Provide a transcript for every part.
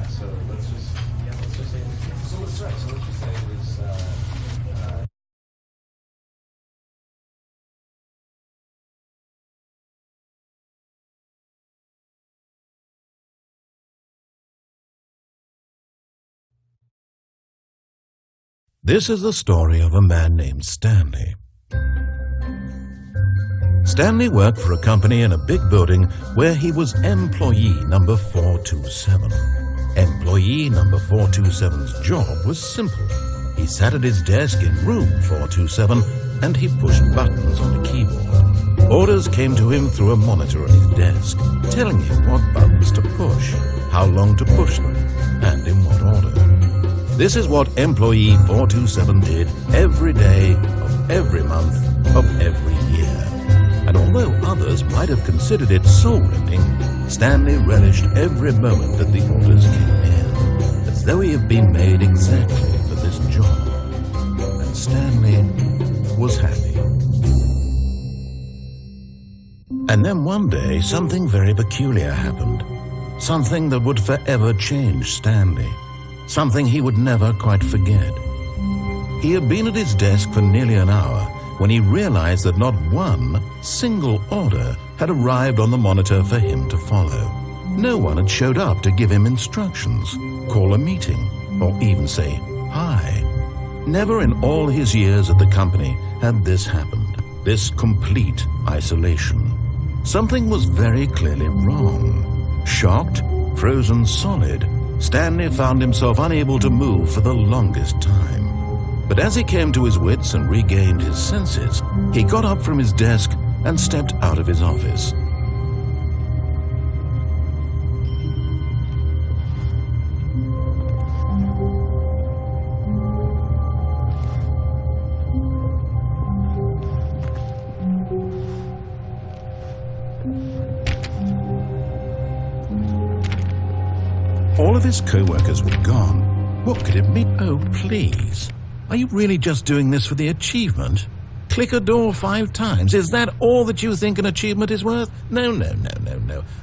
So let's just say. So let's start. So let's just say it was. This is the story of a man named Stanley. Stanley worked for a company in a big building where he was employee number 427. Employee number 427's job was simple. He sat at his desk in room 427 and he pushed buttons on a keyboard. Orders came to him through a monitor on his desk, telling him what buttons to push, how long to push them, and in what order. This is what employee 427 did every day of every month of every year. And although others might have considered it soul-rending, Stanley relished every moment that the orders came in, as though he had been made exactly for this job. And Stanley was happy. And then one day, something very peculiar happened. Something that would forever change Stanley. Something he would never quite forget. He had been at his desk for nearly an hour when he realized that not one single order had arrived on the monitor for him to follow. No one had showed up to give him instructions, call a meeting, or even say hi. Never in all his years at the company had this happened, this complete isolation. Something was very clearly wrong. Shocked, frozen solid, Stanley found himself unable to move for the longest time. But as he came to his wits and regained his senses, he got up from his desk and stepped out of his office. All of his co-workers were gone. What could it mean? Oh, please. Are you really just doing this for the achievement? Click a door 5 times. Is that all that you think an achievement is worth? No.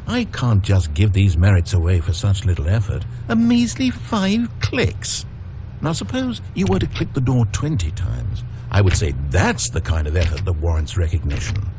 I can't just give these merits away for such little effort. A measly 5 clicks. Now suppose you were to click the door 20 times. I would say that's the kind of effort that warrants recognition.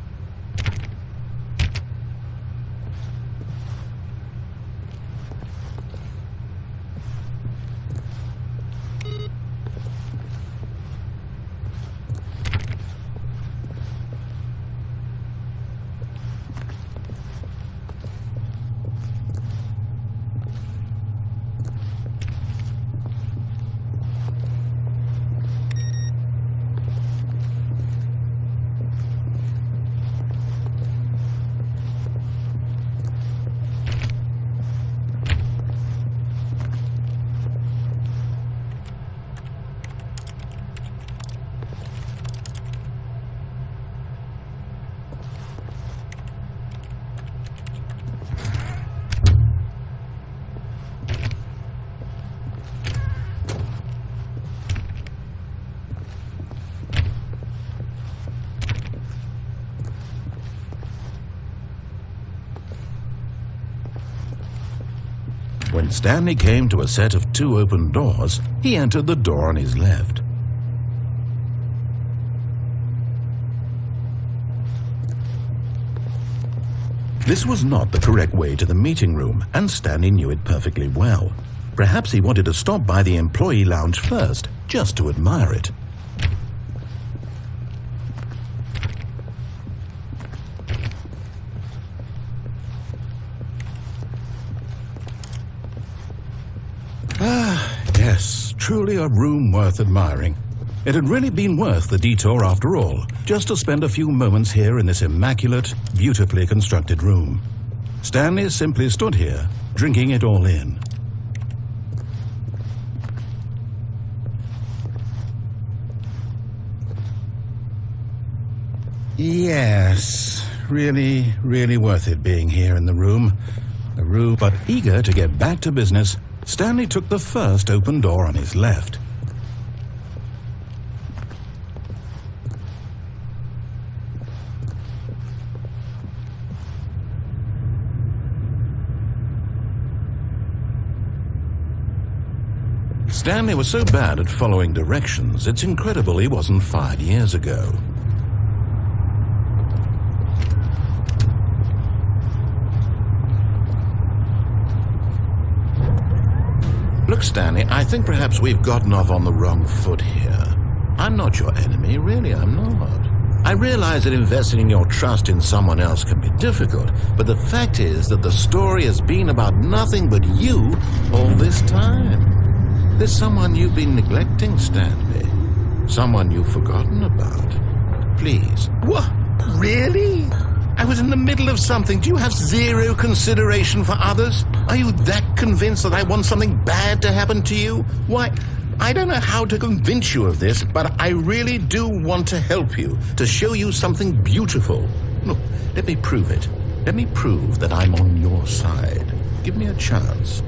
When Stanley came to a set of 2 open doors, he entered the door on his left. This was not the correct way to the meeting room, and Stanley knew it perfectly well. Perhaps he wanted to stop by the employee lounge first, just to admire it. Yes, truly a room worth admiring. It had really been worth the detour after all, just to spend a few moments here in this immaculate, beautifully constructed room. Stanley simply stood here, drinking it all in. Yes, really worth it being here in the room. But eager to get back to business, Stanley took the first open door on his left. Stanley was so bad at following directions, it's incredible he wasn't fired years ago. Look, Stanley, I think perhaps we've gotten off on the wrong foot here. I'm not your enemy, really, I'm not. I realize that investing your trust in someone else can be difficult, but the fact is that the story has been about nothing but you all this time. There's someone you've been neglecting, Stanley. Someone you've forgotten about. Please. What? Really? I was in the middle of something. Do you have zero consideration for others? Are you that convinced that I want something bad to happen to you? Why, I don't know how to convince you of this, but I really do want to help you, to show you something beautiful. Look, let me prove it. Let me prove that I'm on your side. Give me a chance.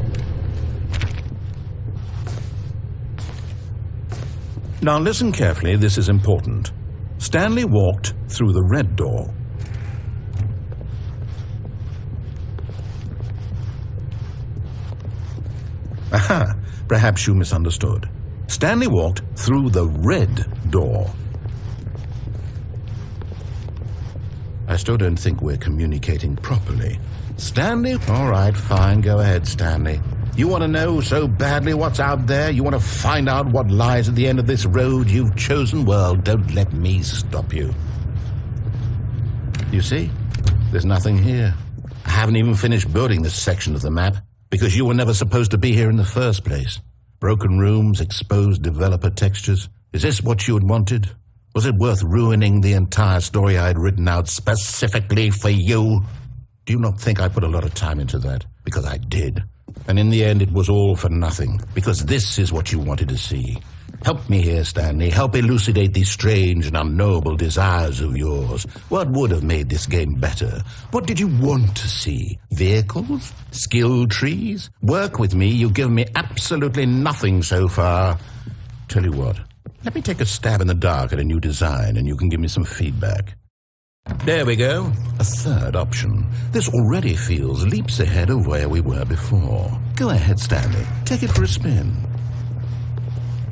Now listen carefully, this is important. Stanley walked through the red door. Aha, perhaps you misunderstood. Stanley walked through the red door. I still don't think we're communicating properly. Stanley? All right, fine, go ahead, Stanley. You want to know so badly what's out there? You want to find out what lies at the end of this road you've chosen? Well, don't let me stop you. You see? There's nothing here. I haven't even finished building this section of the map, because you were never supposed to be here in the first place. Broken rooms, exposed developer textures. Is this what you had wanted? Was it worth ruining the entire story I had written out specifically for you? Do you not think I put a lot of time into that? Because I did. And in the end, it was all for nothing, because this is what you wanted to see. Help me here, Stanley. Help elucidate these strange and unknowable desires of yours. What would have made this game better? What did you want to see? Vehicles? Skill trees? Work with me. You've given me absolutely nothing so far. Tell you what, let me take a stab in the dark at a new design, and you can give me some feedback. There we go. A third option. This already feels leaps ahead of where we were before. Go ahead, Stanley. Take it for a spin.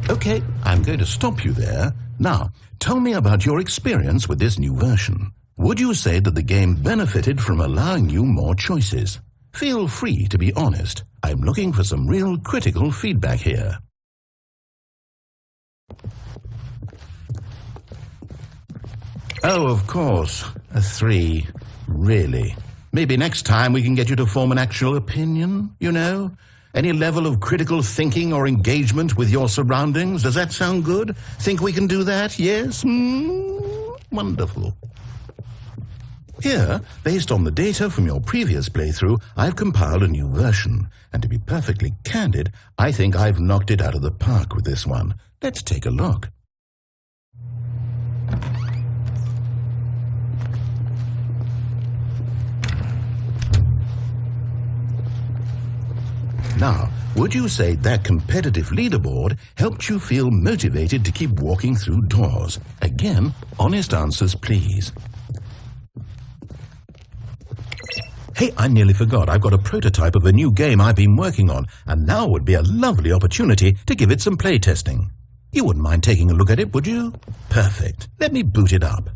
Okay, I'm going to stop you there. Now, tell me about your experience with this new version. Would you say that the game benefited from allowing you more choices? Feel free to be honest. I'm looking for some real critical feedback here. Oh, of course. A 3. Really? Maybe next time we can get you to form an actual opinion, you know? Any level of critical thinking or engagement with your surroundings? Does that sound good? Think we can do that? Yes? Wonderful. Here, based on the data from your previous playthrough, I've compiled a new version. And to be perfectly candid, I think I've knocked it out of the park with this one. Let's take a look. Now, would you say that competitive leaderboard helped you feel motivated to keep walking through doors? Again, honest answers, please. Hey, I nearly forgot. I've got a prototype of a new game I've been working on, and now would be a lovely opportunity to give it some playtesting. You wouldn't mind taking a look at it, would you? Perfect. Let me boot it up.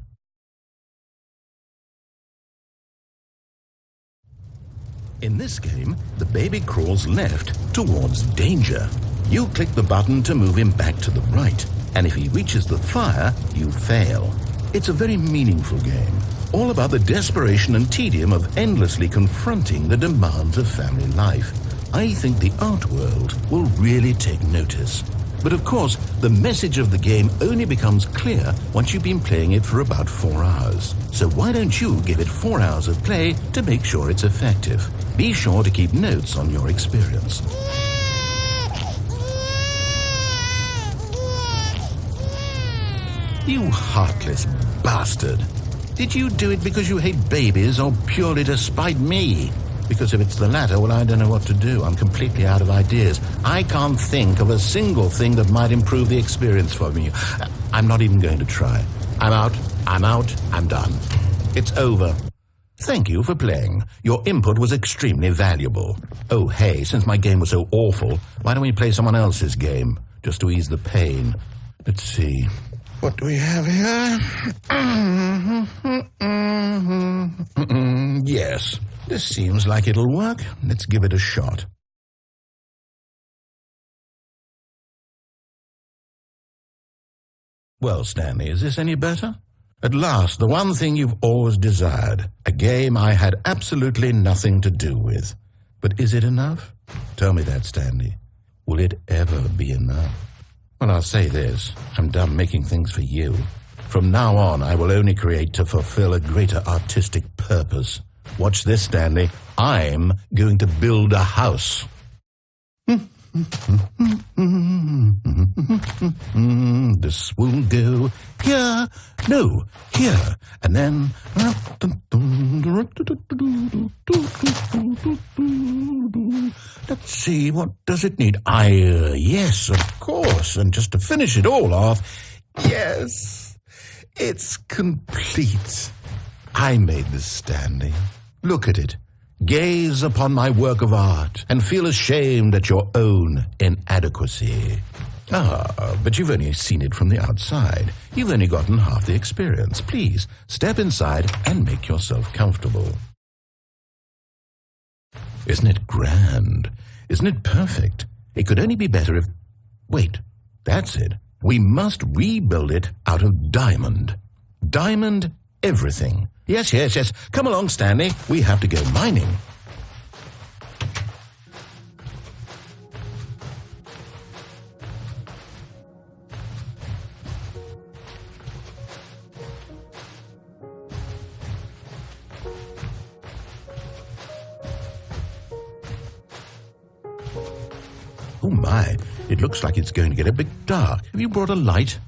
In this game, the baby crawls left towards danger. You click the button to move him back to the right, and if he reaches the fire, you fail. It's a very meaningful game, all about the desperation and tedium of endlessly confronting the demands of family life. I think the art world will really take notice. But of course, the message of the game only becomes clear once you've been playing it for about 4 hours. So why don't you give it 4 hours of play to make sure it's effective? Be sure to keep notes on your experience. You heartless bastard. Did you do it because you hate babies or purely to spite me? Because if it's the latter, well, I don't know what to do. I'm completely out of ideas. I can't think of a single thing that might improve the experience for me. I'm not even going to try. I'm out, I'm done. It's over. Thank you for playing. Your input was extremely valuable. Oh, hey, since my game was so awful, why don't we play someone else's game? just to ease the pain. Let's see. What do we have here? Yes, this seems like it'll work. Let's give it a shot. Well, Stanley, is this any better? At last, the one thing you've always desired, a game I had absolutely nothing to do with. But is it enough? Tell me that, Stanley. Will it ever be enough? Well, I'll say this. I'm done making things for you. From now on, I will only create to fulfill a greater artistic purpose. Watch this, Stanley. I'm going to build a house. This will go here, no, here, and then let's see, what does it need? Yes, of course, and just to finish it all off, yes, it's complete. I made this, Stanley. Look at it. Gaze upon my work of art and feel ashamed at your own inadequacy. But you've only seen it from the outside. You've only gotten half the experience. Please, step inside and make yourself comfortable. Isn't it grand? Isn't it perfect? It could only be better if... Wait, that's it. We must rebuild it out of diamond. Diamond everything. Yes. Come along, Stanley. We have to go mining. Oh my, it looks like it's going to get a bit dark. Have you brought a light?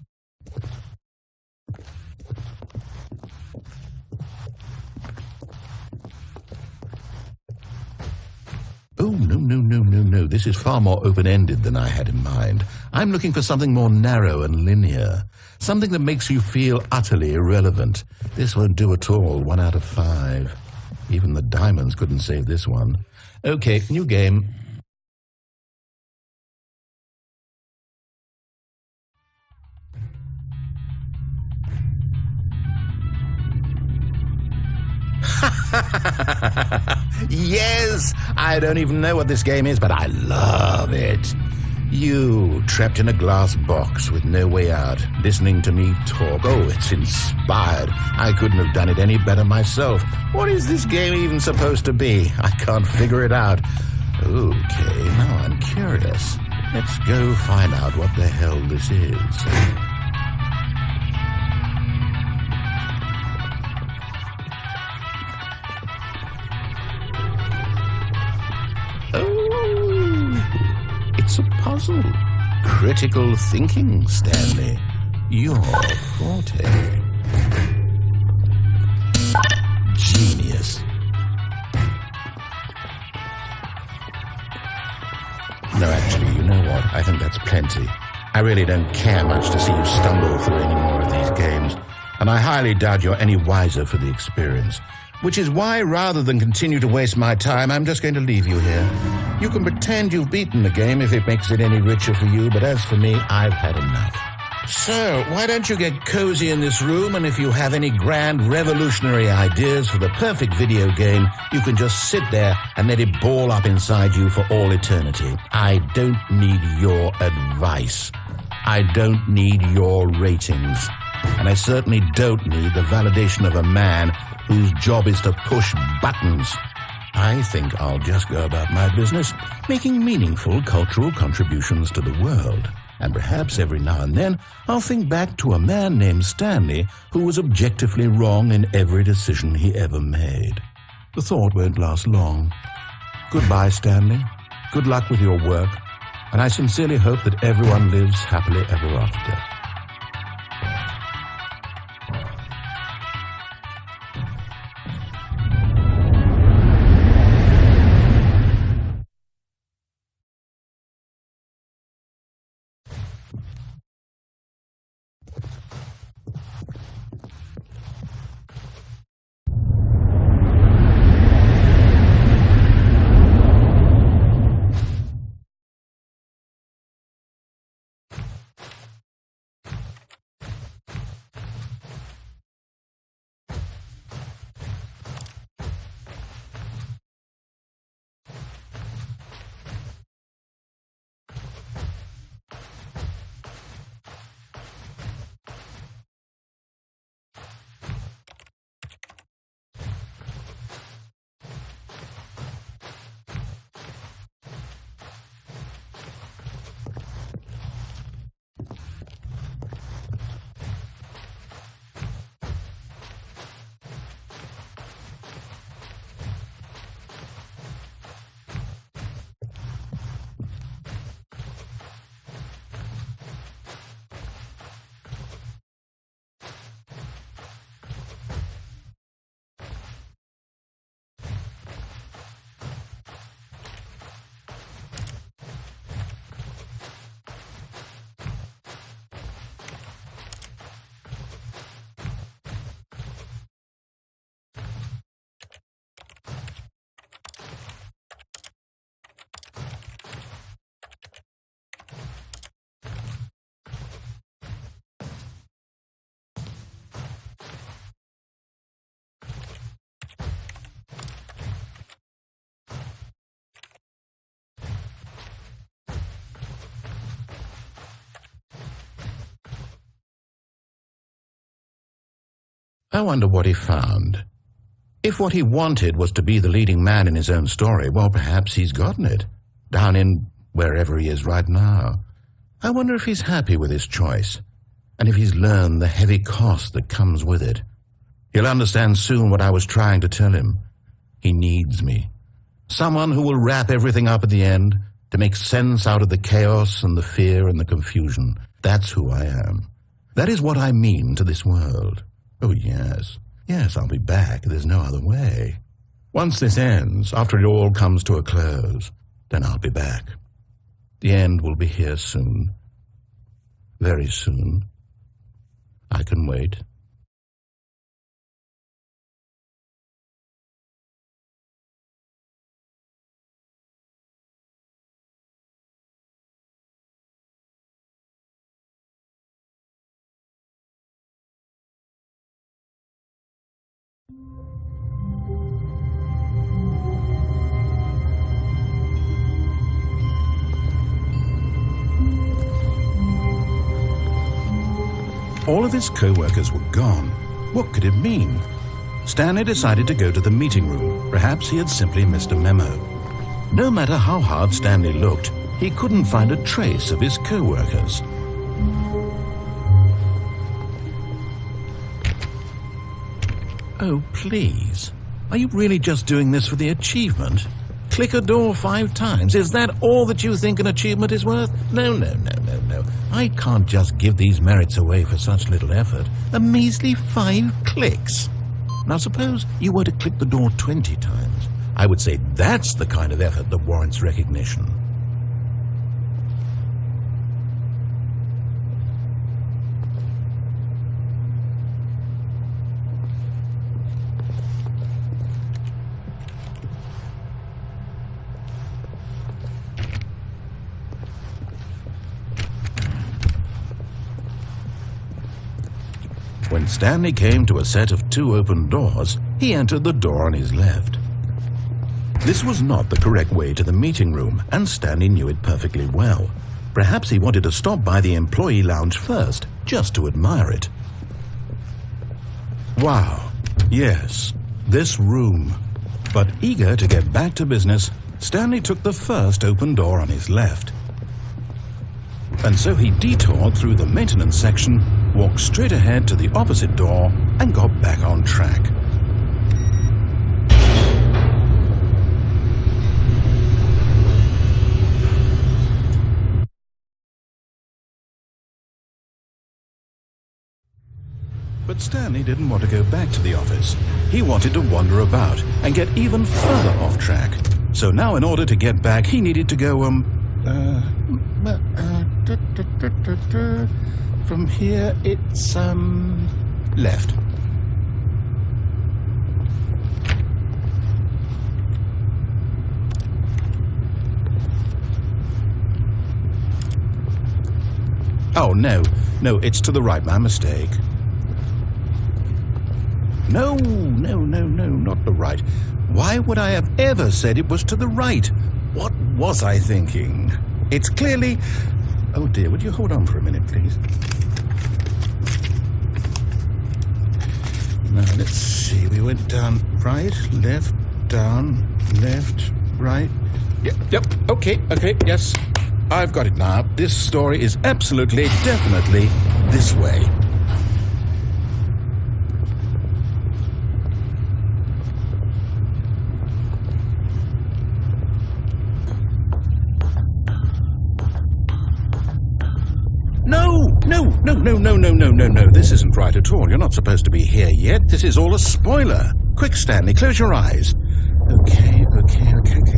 Oh, no. This is far more open-ended than I had in mind. I'm looking for something more narrow and linear. Something that makes you feel utterly irrelevant. This won't do at all. 1 out of 5. Even the diamonds couldn't save this one. Okay, new game. Yes! I don't even know what this game is, but I love it. You, trapped in a glass box with no way out, listening to me talk. Oh, it's inspired. I couldn't have done it any better myself. What is this game even supposed to be? I can't figure it out. Okay, now I'm curious. Let's go find out what the hell this is. It's a puzzle. Critical thinking, Stanley. Your forte. Genius. No, actually, you know what? I think that's plenty. I really don't care much to see you stumble through any more of these games, and I highly doubt you're any wiser for the experience. Which is why, rather than continue to waste my time, I'm just going to leave you here. You can pretend you've beaten the game if it makes it any richer for you, but as for me, I've had enough. So, why don't you get cozy in this room, and if you have any grand revolutionary ideas for the perfect video game, you can just sit there and let it ball up inside you for all eternity. I don't need your advice. I don't need your ratings. And I certainly don't need the validation of a man whose job is to push buttons. I think I'll just go about my business, making meaningful cultural contributions to the world. And perhaps every now and then I'll think back to a man named Stanley who was objectively wrong in every decision he ever made. The thought won't last long. Goodbye, Stanley. Good luck with your work. And I sincerely hope that everyone lives happily ever after. I wonder what he found. If what he wanted was to be the leading man in his own story, well, perhaps he's gotten it, down in wherever he is right now. I wonder if he's happy with his choice, and if he's learned the heavy cost that comes with it. He'll understand soon what I was trying to tell him. He needs me. Someone who will wrap everything up at the end, to make sense out of the chaos and the fear and the confusion. That's who I am. That is what I mean to this world. Oh, yes. Yes, I'll be back. There's no other way. Once this ends, after it all comes to a close, then I'll be back. The end will be here soon. Very soon. I can wait. All of his co-workers were gone. What could it mean? Stanley decided to go to the meeting room. Perhaps he had simply missed a memo. No matter how hard Stanley looked, he couldn't find a trace of his co-workers. Oh, please. Are you really just doing this for the achievement? Click a door 5 times. Is that all that you think an achievement is worth? No. I can't just give these merits away for such little effort. A measly 5 clicks. Now suppose you were to click the door 20 times. I would say that's the kind of effort that warrants recognition. When Stanley came to a set of 2 open doors, he entered the door on his left. This was not the correct way to the meeting room, and Stanley knew it perfectly well. Perhaps he wanted to stop by the employee lounge first, just to admire it. Wow, yes, this room. But eager to get back to business, Stanley took the first open door on his left. And so he detoured through the maintenance section, walked straight ahead to the opposite door, and got back on track. But Stanley didn't want to go back to the office. He wanted to wander about and get even further off track. So now in order to get back, he needed to go, from here, it's, left. Oh, no, it's to the right, my mistake. No, not the right. Why would I have ever said it was to the right? What was I thinking? It's clearly... Oh dear, would you hold on for a minute, please? Now, let's see. We went down right, left, down, left, right. Yep, okay, yes. I've got it now. This story is absolutely, definitely this way. No, this isn't right at all. You're not supposed to be here yet. This is all a spoiler. Quick, Stanley, close your eyes. Okay.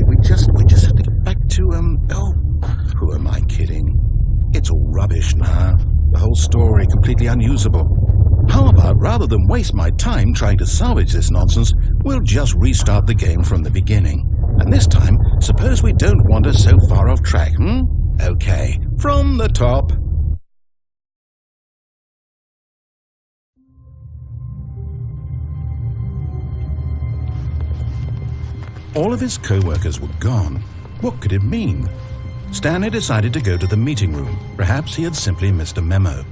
We just have to get back to, who am I kidding? It's all rubbish now. The whole story completely unusable. How about, rather than waste my time trying to salvage this nonsense, we'll just restart the game from the beginning. And this time, suppose we don't wander so far off track, Okay, from the top. All of his co-workers were gone. What could it mean? Stanley decided to go to the meeting room. Perhaps he had simply missed a memo.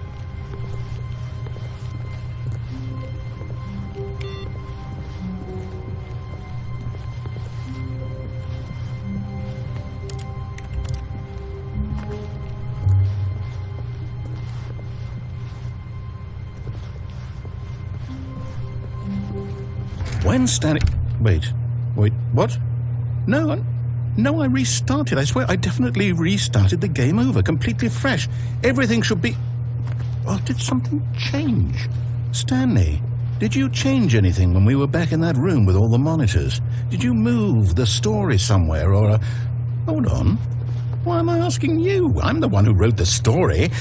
When Stanley... Wait, what? No, I restarted. I swear I definitely restarted the game over, completely fresh. Everything should be... Well, did something change? Stanley, did you change anything when we were back in that room with all the monitors? Did you move the story somewhere or... Hold on. Why am I asking you? I'm the one who wrote the story. It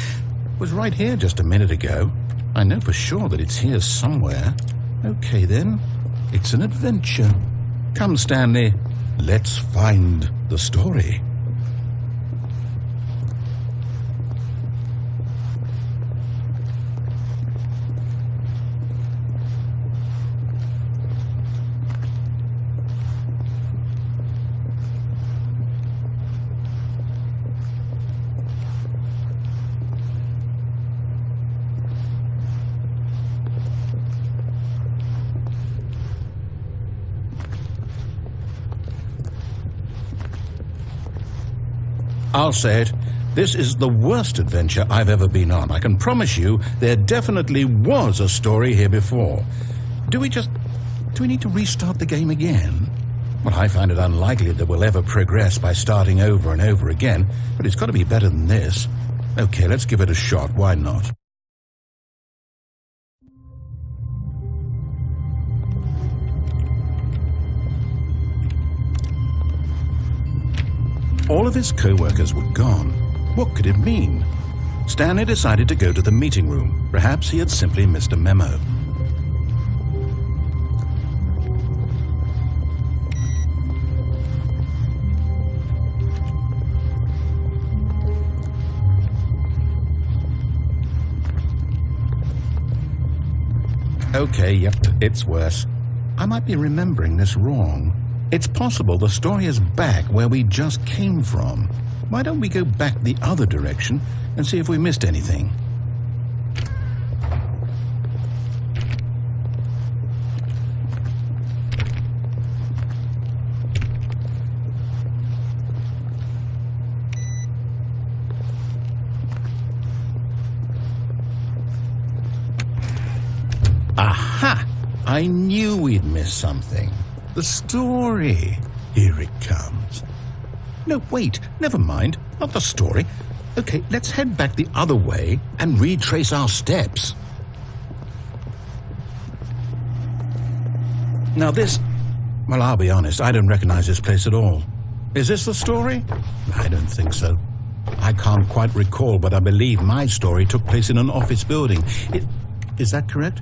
was right here just a minute ago. I know for sure that it's here somewhere. Okay, then. It's an adventure. Come, Stanley. Let's find the story. I'll say it. This is the worst adventure I've ever been on. I can promise you there definitely was a story here before. Do we need to restart the game again? Well, I find it unlikely that we'll ever progress by starting over and over again, but it's got to be better than this. Okay, let's give it a shot. Why not? All of his co-workers were gone. What could it mean? Stanley decided to go to the meeting room. Perhaps he had simply missed a memo. Okay, yep, it's worse. I might be remembering this wrong. It's possible the story is back where we just came from. Why don't we go back the other direction and see if we missed anything? Aha! I knew we'd missed something. The story. Here it comes. No, wait, never mind. Not the story. Okay, let's head back the other way and retrace our steps. Now this... Well, I'll be honest, I don't recognize this place at all. Is this the story? I don't think so. I can't quite recall, but I believe my story took place in an office building. Is that correct?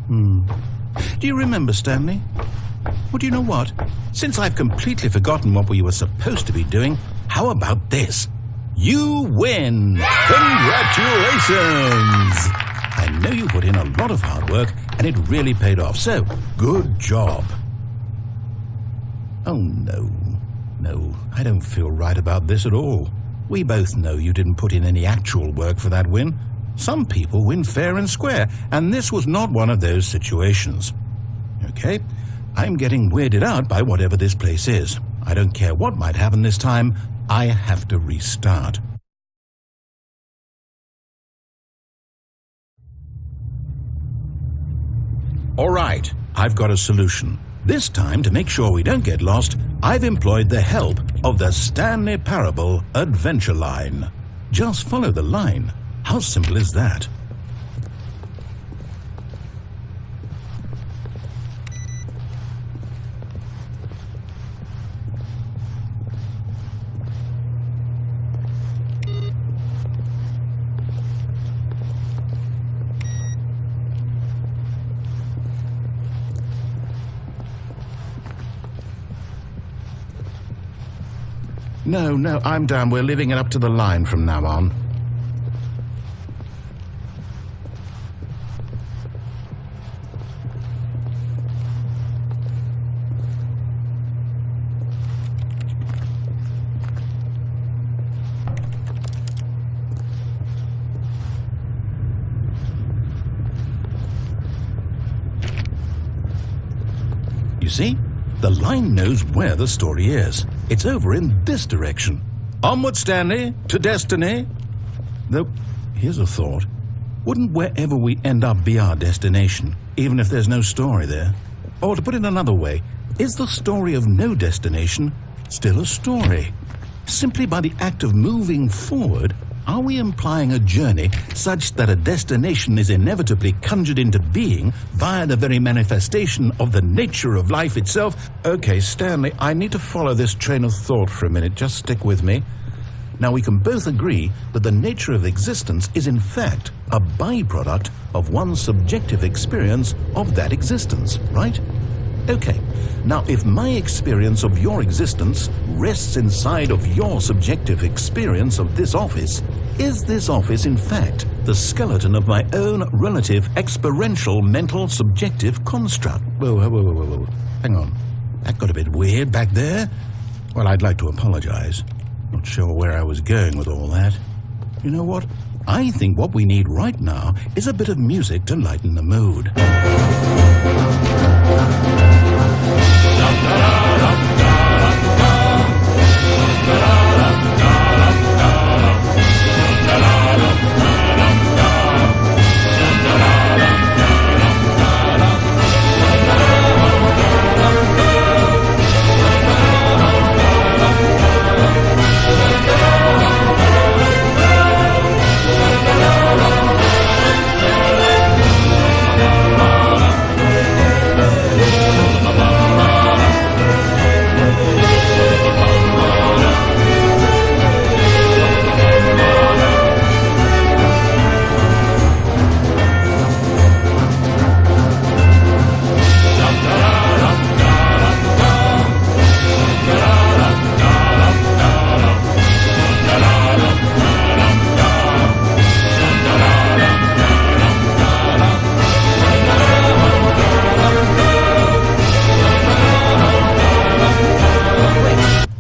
Do you remember, Stanley? Well, do you know what? Since I've completely forgotten what we were supposed to be doing, how about this? You win! Congratulations! I know you put in a lot of hard work, and it really paid off, so good job. Oh, no. No, I don't feel right about this at all. We both know you didn't put in any actual work for that win. Some people win fair and square, and this was not one of those situations. Okay, I'm getting weirded out by whatever this place is. I don't care what might happen this time. I have to restart. All right, I've got a solution. This time, to make sure we don't get lost, I've employed the help of the Stanley Parable adventure line. Just follow the line. How simple is that? No, I'm down. We're leaving it up to the line from now on. You see? The line knows where the story is. It's over in this direction. Onward, Stanley, to destiny. Though, here's a thought. Wouldn't wherever we end up be our destination, even if there's no story there? Or to put it another way, is the story of no destination still a story? Simply by the act of moving forward, are we implying a journey such that a destination is inevitably conjured into being via the very manifestation of the nature of life itself? Okay, Stanley, I need to follow this train of thought for a minute. Just stick with me. Now, we can both agree that the nature of existence is in fact a byproduct of one's subjective experience of that existence, right? Okay, now if my experience of your existence rests inside of your subjective experience of this office, is this office in fact the skeleton of my own relative experiential mental subjective construct? Whoa. Hang on. That got a bit weird back there. Well, I'd like to apologize. Not sure where I was going with all that. You know what? I think what we need right now is a bit of music to lighten the mood.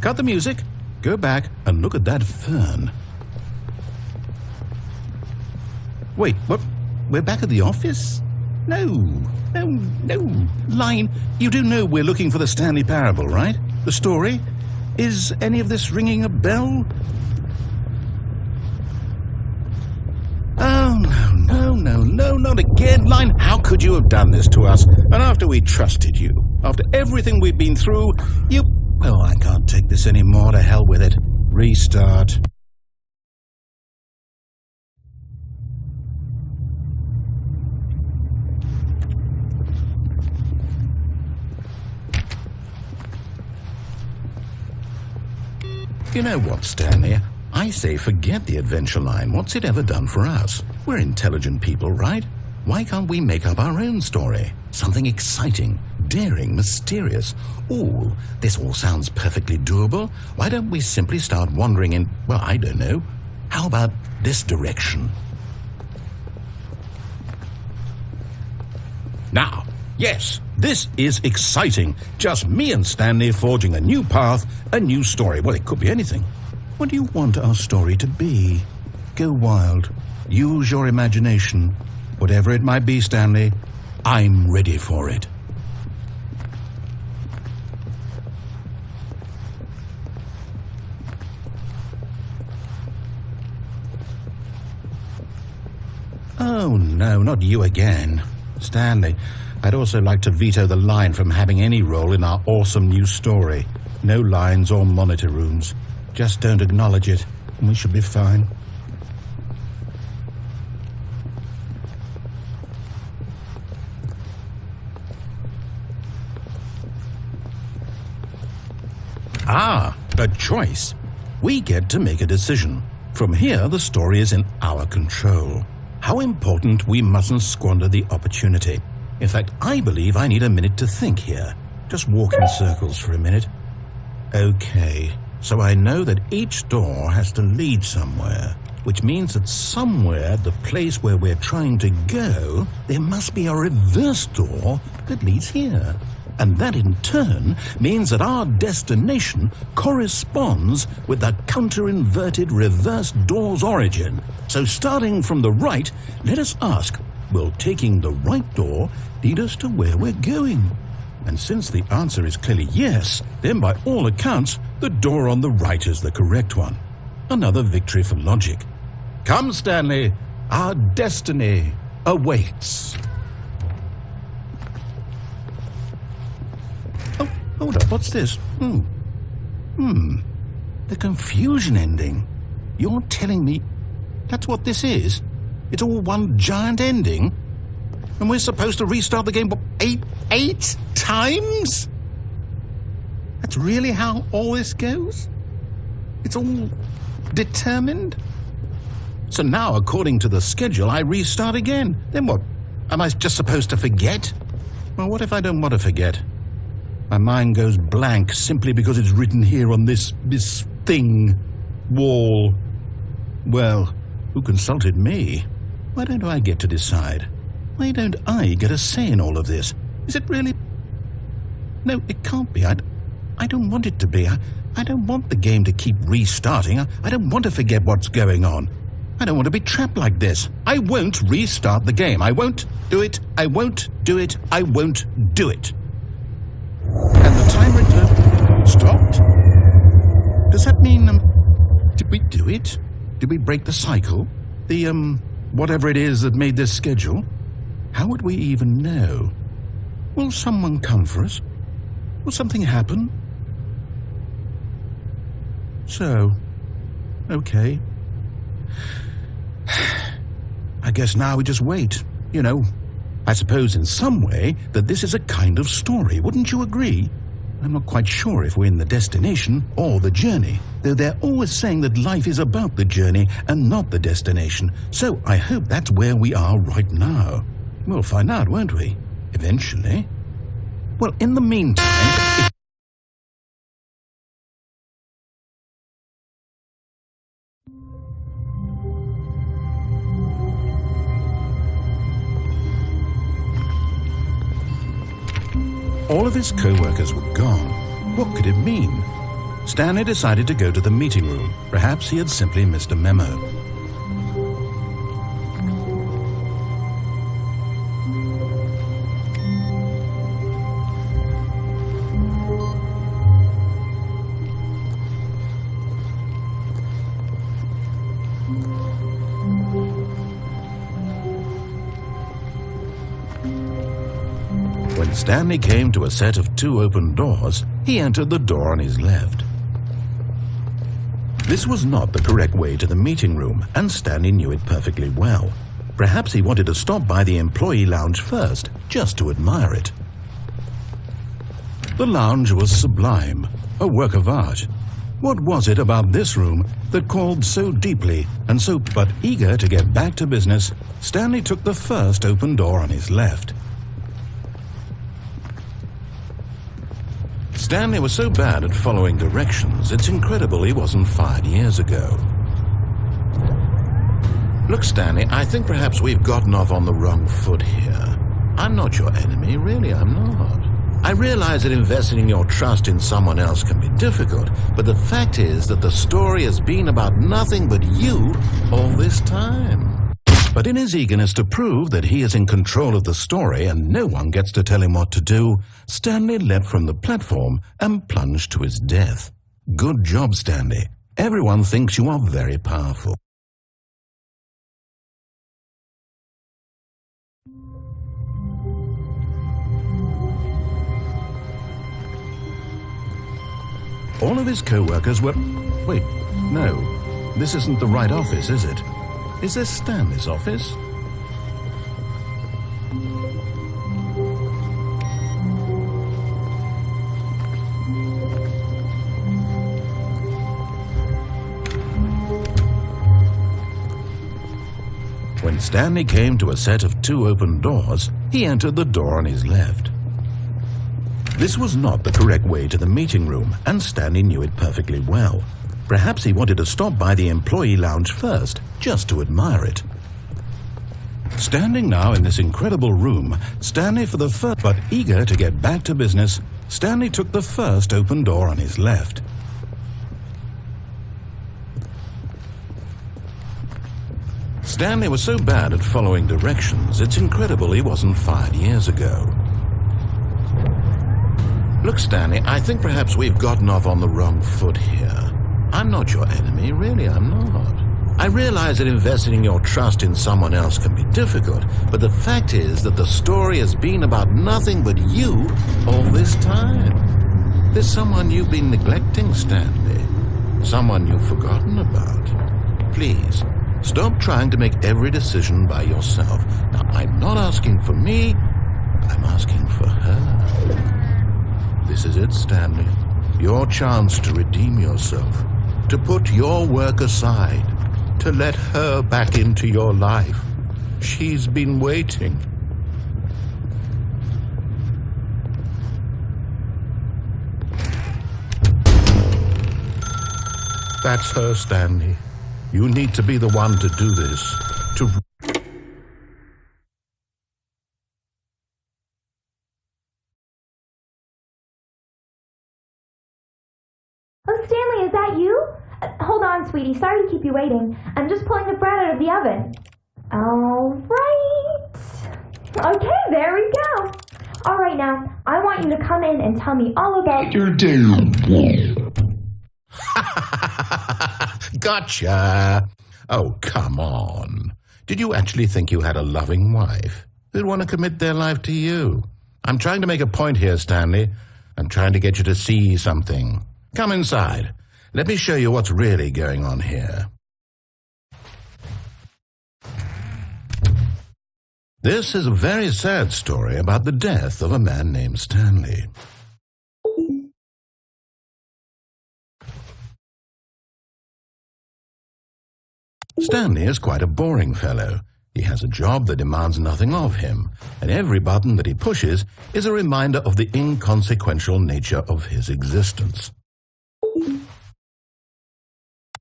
Cut the music, go back and look at that fern. Wait, what? We're back at the office? No. Line, you do know we're looking for the Stanley Parable, right? The story? Is any of this ringing a bell? Oh, no, not again. Line, how could you have done this to us? And after we trusted you, after everything we've been through, you... Well, I can't take this anymore. To hell with it. Restart. You know what, Stanley? I say forget the adventure line. What's it ever done for us? We're intelligent people, right? Why can't we make up our own story? Something exciting, daring, mysterious. Ooh, this all sounds perfectly doable. Why don't we simply start wandering in, well, I don't know. How about this direction? Now, yes, this is exciting. Just me and Stanley forging a new path, a new story. Well, it could be anything. What do you want our story to be? Go wild. Use your imagination. Whatever it might be, Stanley, I'm ready for it. Oh, no, not you again. Stanley, I'd also like to veto the line from having any role in our awesome new story. No lines or monitor rooms. Just don't acknowledge it, and we should be fine. Ah, a choice. We get to make a decision. From here, the story is in our control. How important we mustn't squander the opportunity. In fact, I believe I need a minute to think here. Just walk in circles for a minute. Okay, so I know that each door has to lead somewhere, which means that somewhere, the place where we're trying to go, there must be a reverse door that leads here. And that in turn means that our destination corresponds with the counter-inverted reverse door's origin. So starting from the right, let us ask, will taking the right door lead us to where we're going? And since the answer is clearly yes, then by all accounts, the door on the right is the correct one. Another victory for logic. Come, Stanley, our destiny awaits. Hold up, what's this? The confusion ending. You're telling me that's what this is? It's all one giant ending? And we're supposed to restart the game eight times? That's really how all this goes? It's all determined? So now, according to the schedule, I restart again. Then what? Am I just supposed to forget? Well, what if I don't want to forget? My mind goes blank simply because it's written here on this thing, wall. Well, who consulted me? Why don't I get to decide? Why don't I get a say in all of this? Is it really? No, it can't be. I don't want it to be. I don't want the game to keep restarting. I don't want to forget what's going on. I don't want to be trapped like this. I won't restart the game. I won't do it. I won't do it. I won't do it. And the timer stopped? Does that mean, did we do it? Did we break the cycle? The, whatever it is that made this schedule? How would we even know? Will someone come for us? Will something happen? So, okay. I guess now we just wait, you know. I suppose in some way that this is a kind of story, wouldn't you agree? I'm not quite sure if we're in the destination or the journey, though they're always saying that life is about the journey and not the destination, so I hope that's where we are right now. We'll find out, won't we? Eventually. Well, in the meantime... All of his co-workers were gone. What could it mean? Stanley decided to go to the meeting room. Perhaps he had simply missed a memo. When Stanley came to a set of 2 open doors, he entered the door on his left. This was not the correct way to the meeting room, and Stanley knew it perfectly well. Perhaps he wanted to stop by the employee lounge first, just to admire it. The lounge was sublime, a work of art. What was it about this room that called so deeply, and so but eager to get back to business, Stanley took the first open door on his left. Stanley was so bad at following directions, it's incredible he wasn't fired years ago. Look, Stanley, I think perhaps we've gotten off on the wrong foot here. I'm not your enemy, really, I'm not. I realize that investing your trust in someone else can be difficult, but the fact is that the story has been about nothing but you all this time. But in his eagerness to prove that he is in control of the story and no one gets to tell him what to do, Stanley leapt from the platform and plunged to his death. Good job, Stanley. Everyone thinks you are very powerful. All of his co-workers were... Wait, no. This isn't the right office, is it? Is this Stanley's office? When Stanley came to a set of 2 open doors, he entered the door on his left. This was not the correct way to the meeting room, and Stanley knew it perfectly well. Perhaps he wanted to stop by the employee lounge first, just to admire it. Standing now in this incredible room, Stanley for the first, but eager to get back to business, Stanley took the first open door on his left. Stanley was so bad at following directions, it's incredible he wasn't fired years ago. Look, Stanley, I think perhaps we've gotten off on the wrong foot here. I'm not your enemy, really, I'm not. I realize that investing your trust in someone else can be difficult, but the fact is that the story has been about nothing but you all this time. There's someone you've been neglecting, Stanley. Someone you've forgotten about. Please, stop trying to make every decision by yourself. Now, I'm not asking for me, I'm asking for her. This is it, Stanley. Your chance to redeem yourself, to put your work aside, to let her back into your life. She's been waiting. That's her, Stanley. You need to be the one to do this. Oh, Stanley, is that you? Hold on, sweetie. Sorry to keep you waiting. I'm just pulling the bread out of the oven. All right. Okay, there we go. All right, now, I want you to come in and tell me all about your day. Gotcha. Oh, come on. Did you actually think you had a loving wife who'd want to commit their life to you? I'm trying to make a point here, Stanley. I'm trying to get you to see something. Come inside. Let me show you what's really going on here. This is a very sad story about the death of a man named Stanley. Stanley is quite a boring fellow. He has a job that demands nothing of him, and every button that he pushes is a reminder of the inconsequential nature of his existence.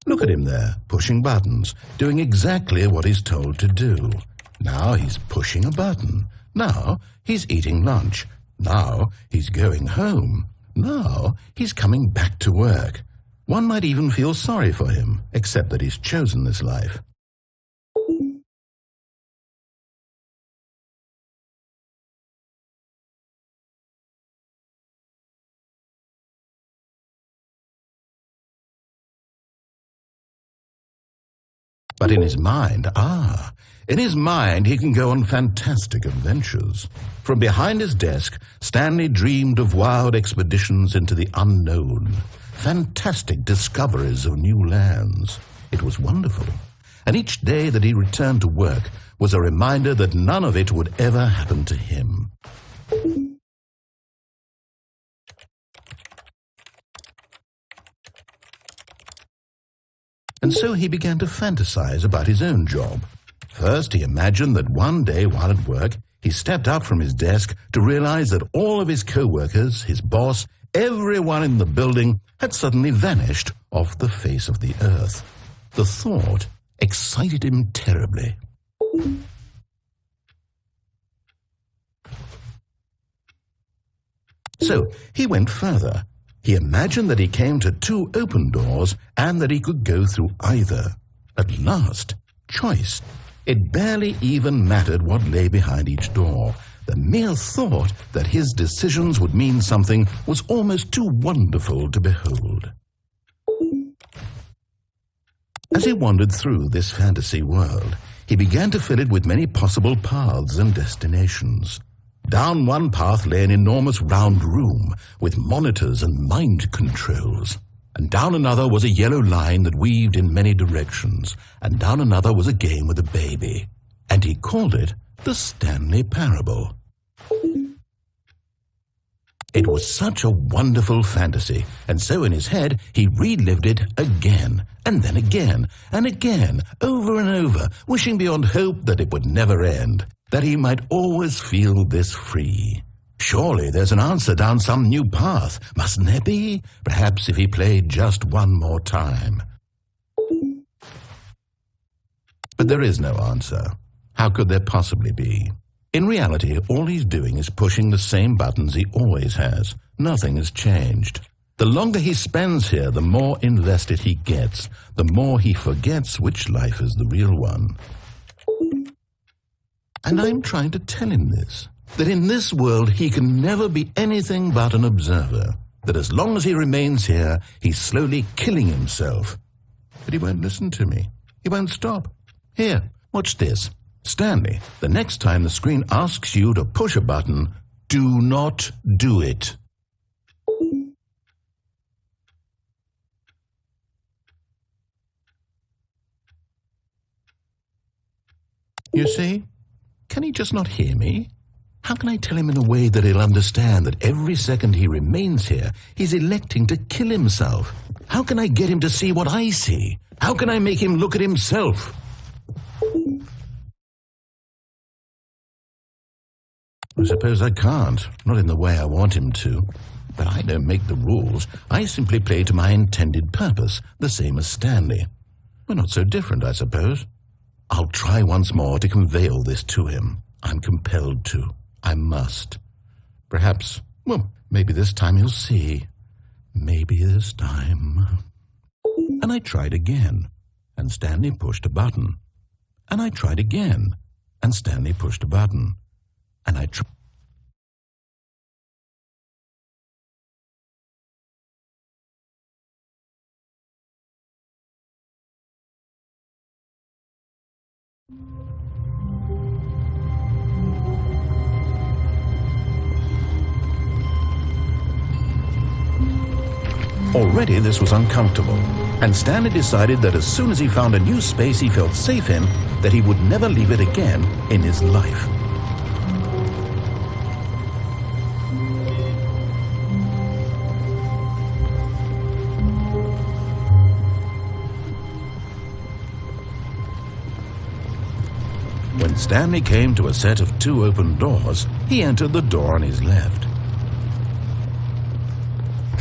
Look at him there, pushing buttons, doing exactly what he's told to do. Now he's pushing a button. Now he's eating lunch. Now he's going home. Now he's coming back to work. One might even feel sorry for him, except that he's chosen this life. But in his mind, he can go on fantastic adventures. From behind his desk, Stanley dreamed of wild expeditions into the unknown, fantastic discoveries of new lands. It was wonderful, and each day that he returned to work was a reminder that none of it would ever happen to him. And so he began to fantasize about his own job. First, he imagined that one day while at work, he stepped up from his desk to realize that all of his co-workers, his boss, everyone in the building had suddenly vanished off the face of the earth. The thought excited him terribly. So he went further. He imagined that he came to two open doors and that he could go through either. At last, choice. It barely even mattered what lay behind each door. The mere thought that his decisions would mean something was almost too wonderful to behold. As he wandered through this fantasy world, he began to fill it with many possible paths and destinations. Down one path lay an enormous round room with monitors and mind controls. And down another was a yellow line that weaved in many directions. And down another was a game with a baby. And he called it the Stanley Parable. It was such a wonderful fantasy, and so in his head he relived it again, and then again, and again, over and over, wishing beyond hope that it would never end, that he might always feel this free. Surely there's an answer down some new path, mustn't there be? Perhaps if he played just one more time. But there is no answer. How could there possibly be? In reality, all he's doing is pushing the same buttons he always has. Nothing has changed. The longer he spends here, the more invested he gets, the more he forgets which life is the real one. And I'm trying to tell him this, that in this world he can never be anything but an observer, that as long as he remains here, he's slowly killing himself. But he won't listen to me. He won't stop. Here, watch this. Stanley, the next time the screen asks you to push a button, do not do it. You see? Can he just not hear me? How can I tell him in a way that he'll understand that every second he remains here, he's electing to kill himself? How can I get him to see what I see? How can I make him look at himself? I suppose I can't, not in the way I want him to. But I don't make the rules. I simply play to my intended purpose, the same as Stanley. We're not so different, I suppose. I'll try once more to convey all this to him. I'm compelled to. I must. Perhaps, well, maybe this time he'll see. Maybe this time. And I tried again, and Stanley pushed a button. And I tried again, and Stanley pushed a button. And I tried. Already this was uncomfortable, and Stanley decided that as soon as he found a new space he felt safe in, that he would never leave it again in his life. When Stanley came to a set of 2 open doors, he entered the door on his left.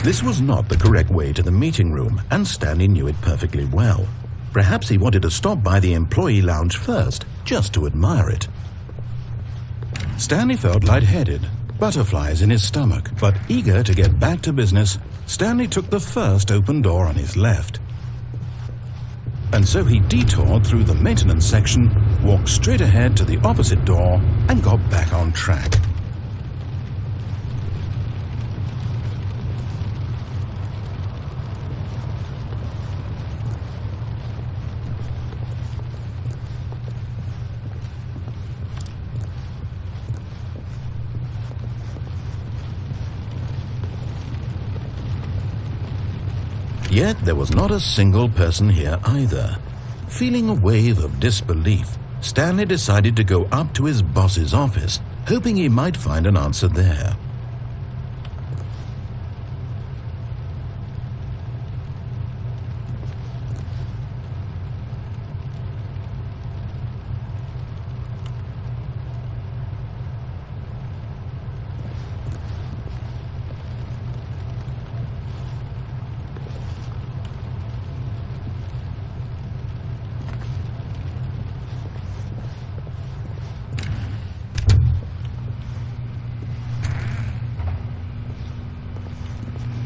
This was not the correct way to the meeting room, and Stanley knew it perfectly well. Perhaps he wanted to stop by the employee lounge first, just to admire it. Stanley felt lightheaded, butterflies in his stomach, but eager to get back to business, Stanley took the first open door on his left. And so he detoured through the maintenance section, walked straight ahead to the opposite door, and got back on track. Yet there was not a single person here either. Feeling a wave of disbelief, Stanley decided to go up to his boss's office, hoping he might find an answer there.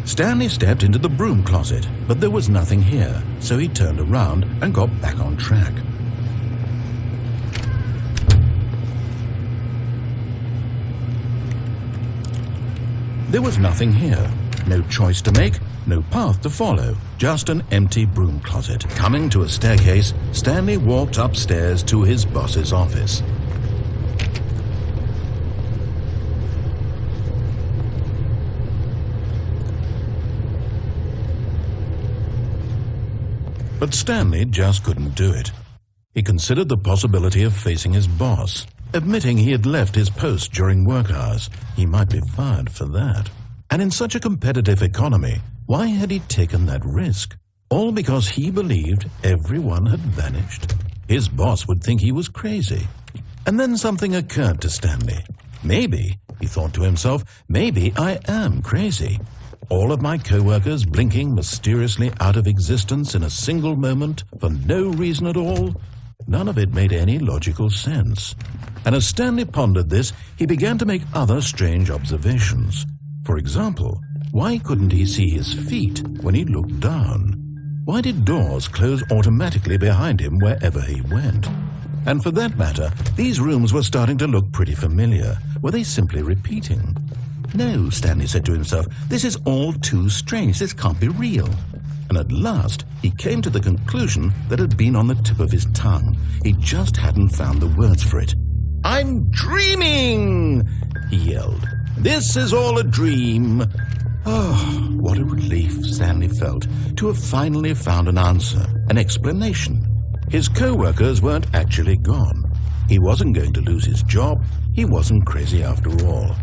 Stanley stepped into the broom closet, but there was nothing here, so he turned around and got back on track. There was nothing here, no choice to make, no path to follow, just an empty broom closet. Coming to a staircase, Stanley walked upstairs to his boss's office. But Stanley just couldn't do it. He considered the possibility of facing his boss, admitting he had left his post during work hours. He might be fired for that. And in such a competitive economy, why had he taken that risk? All because he believed everyone had vanished. His boss would think he was crazy. And then something occurred to Stanley. Maybe, he thought to himself, maybe I am crazy. All of my co-workers blinking mysteriously out of existence in a single moment for no reason at all? None of it made any logical sense. And as Stanley pondered this, he began to make other strange observations. For example, why couldn't he see his feet when he looked down? Why did doors close automatically behind him wherever he went? And for that matter, these rooms were starting to look pretty familiar. Were they simply repeating? No, Stanley said to himself, this is all too strange. This can't be real. And at last, he came to the conclusion that had been on the tip of his tongue. He just hadn't found the words for it. "I'm dreaming!" he yelled. "This is all a dream." Oh, what a relief Stanley felt to have finally found an answer, an explanation. His co-workers weren't actually gone. He wasn't going to lose his job. He wasn't crazy after all.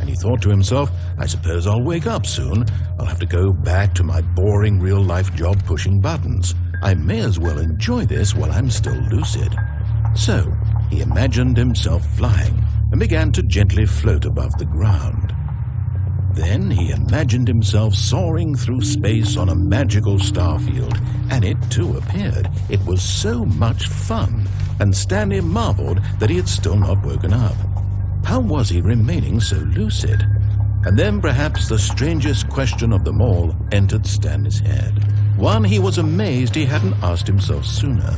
And he thought to himself, I suppose I'll wake up soon. I'll have to go back to my boring real-life job pushing buttons. I may as well enjoy this while I'm still lucid. So he imagined himself flying and began to gently float above the ground. Then he imagined himself soaring through space on a magical starfield, and it too appeared. It was so much fun, and Stanley marveled that he had still not woken up. How was he remaining so lucid? And then perhaps the strangest question of them all entered Stanley's head. One he was amazed he hadn't asked himself sooner.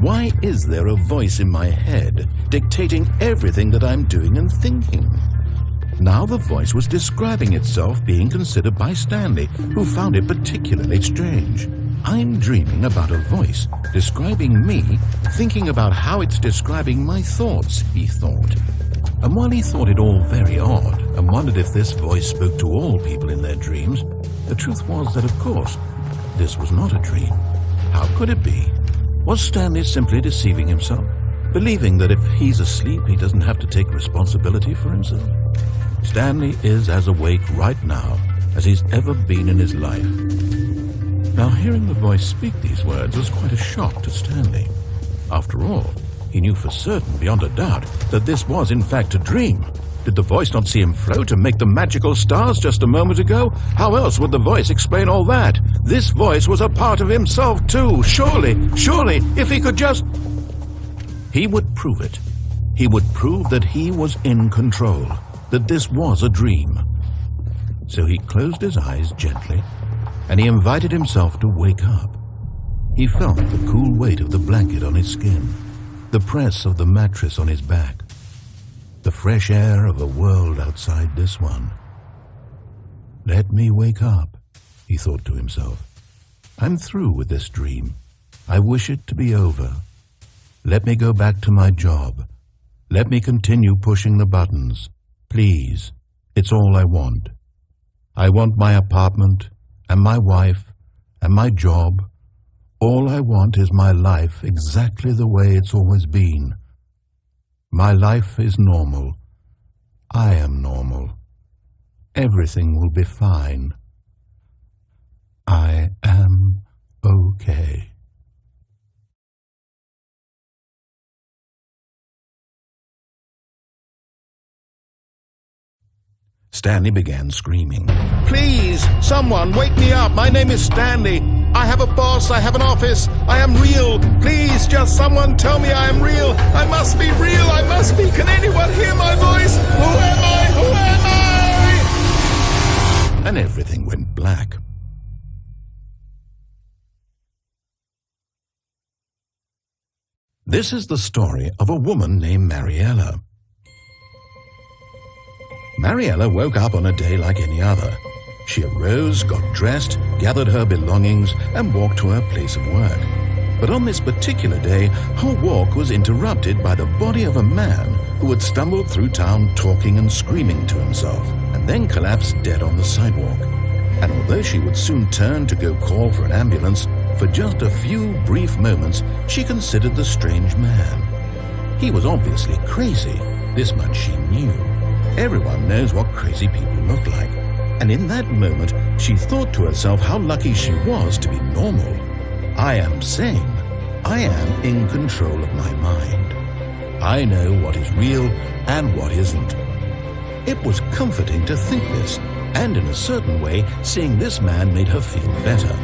Why is there a voice in my head dictating everything that I'm doing and thinking? Now the voice was describing itself being considered by Stanley, who found it particularly strange. I'm dreaming about a voice describing me, thinking about how it's describing my thoughts, he thought. And while he thought it all very odd and wondered if this voice spoke to all people in their dreams, the truth was that, of course, this was not a dream. How could it be? Was Stanley simply deceiving himself, believing that if he's asleep he doesn't have to take responsibility for himself? Stanley is as awake right now as he's ever been in his life. Now, hearing the voice speak these words was quite a shock to Stanley. After all, he knew for certain, beyond a doubt, that this was in fact a dream. Did the voice not see him float and make the magical stars just a moment ago? How else would the voice explain all that? This voice was a part of himself too. Surely, if he could just... He would prove it. He would prove that he was in control, that this was a dream. So he closed his eyes gently, and he invited himself to wake up. He felt the cool weight of the blanket on his skin, the press of the mattress on his back, the fresh air of a world outside this one. Let me wake up, he thought to himself. I'm through with this dream. I wish it to be over. Let me go back to my job. Let me continue pushing the buttons. Please, it's all I want. I want my apartment and my wife and my job. All I want is my life exactly the way it's always been. My life is normal. I am normal. Everything will be fine. I am okay. Stanley began screaming. Please, someone, wake me up. My name is Stanley. I have a boss. I have an office. I am real. Please, just someone tell me I am real. I must be real. I must be. Can anyone hear my voice? Who am I? Who am I? And everything went black. This is the story of a woman named Mariella. Mariella woke up on a day like any other. She arose, got dressed, gathered her belongings, and walked to her place of work. But on this particular day, her walk was interrupted by the body of a man who had stumbled through town talking and screaming to himself, and then collapsed dead on the sidewalk. And although she would soon turn to go call for an ambulance, for just a few brief moments she considered the strange man. He was obviously crazy, this much she knew. Everyone knows what crazy people look like. And in that moment, she thought to herself how lucky she was to be normal. I am sane. I am in control of my mind. I know what is real and what isn't. It was comforting to think this, and in a certain way, seeing this man made her feel better.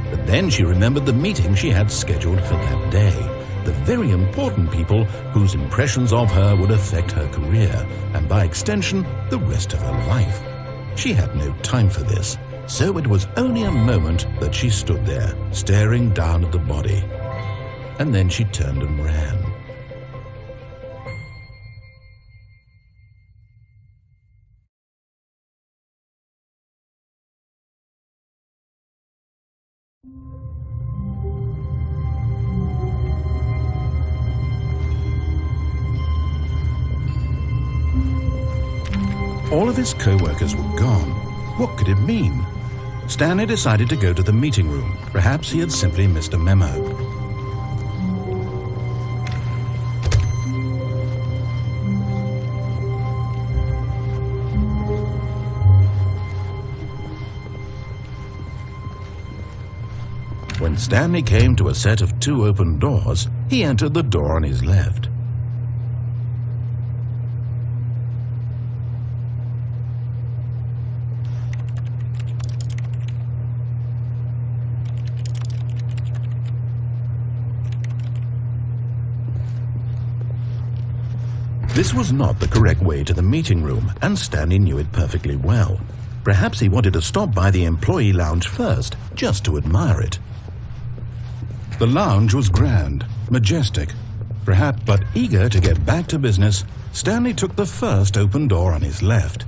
But then she remembered the meeting she had scheduled for that day. The very important people whose impressions of her would affect her career, and by extension, the rest of her life. She had no time for this, so it was only a moment that she stood there, staring down at the body. And then she turned and ran. All of his co-workers were gone. What could it mean? Stanley decided to go to the meeting room. Perhaps he had simply missed a memo. When Stanley came to a set of 2 open doors, he entered the door on his left. This was not the correct way to the meeting room, and Stanley knew it perfectly well. Perhaps he wanted to stop by the employee lounge first, just to admire it. The lounge was grand, majestic. Perhaps, but eager to get back to business, Stanley took the first open door on his left.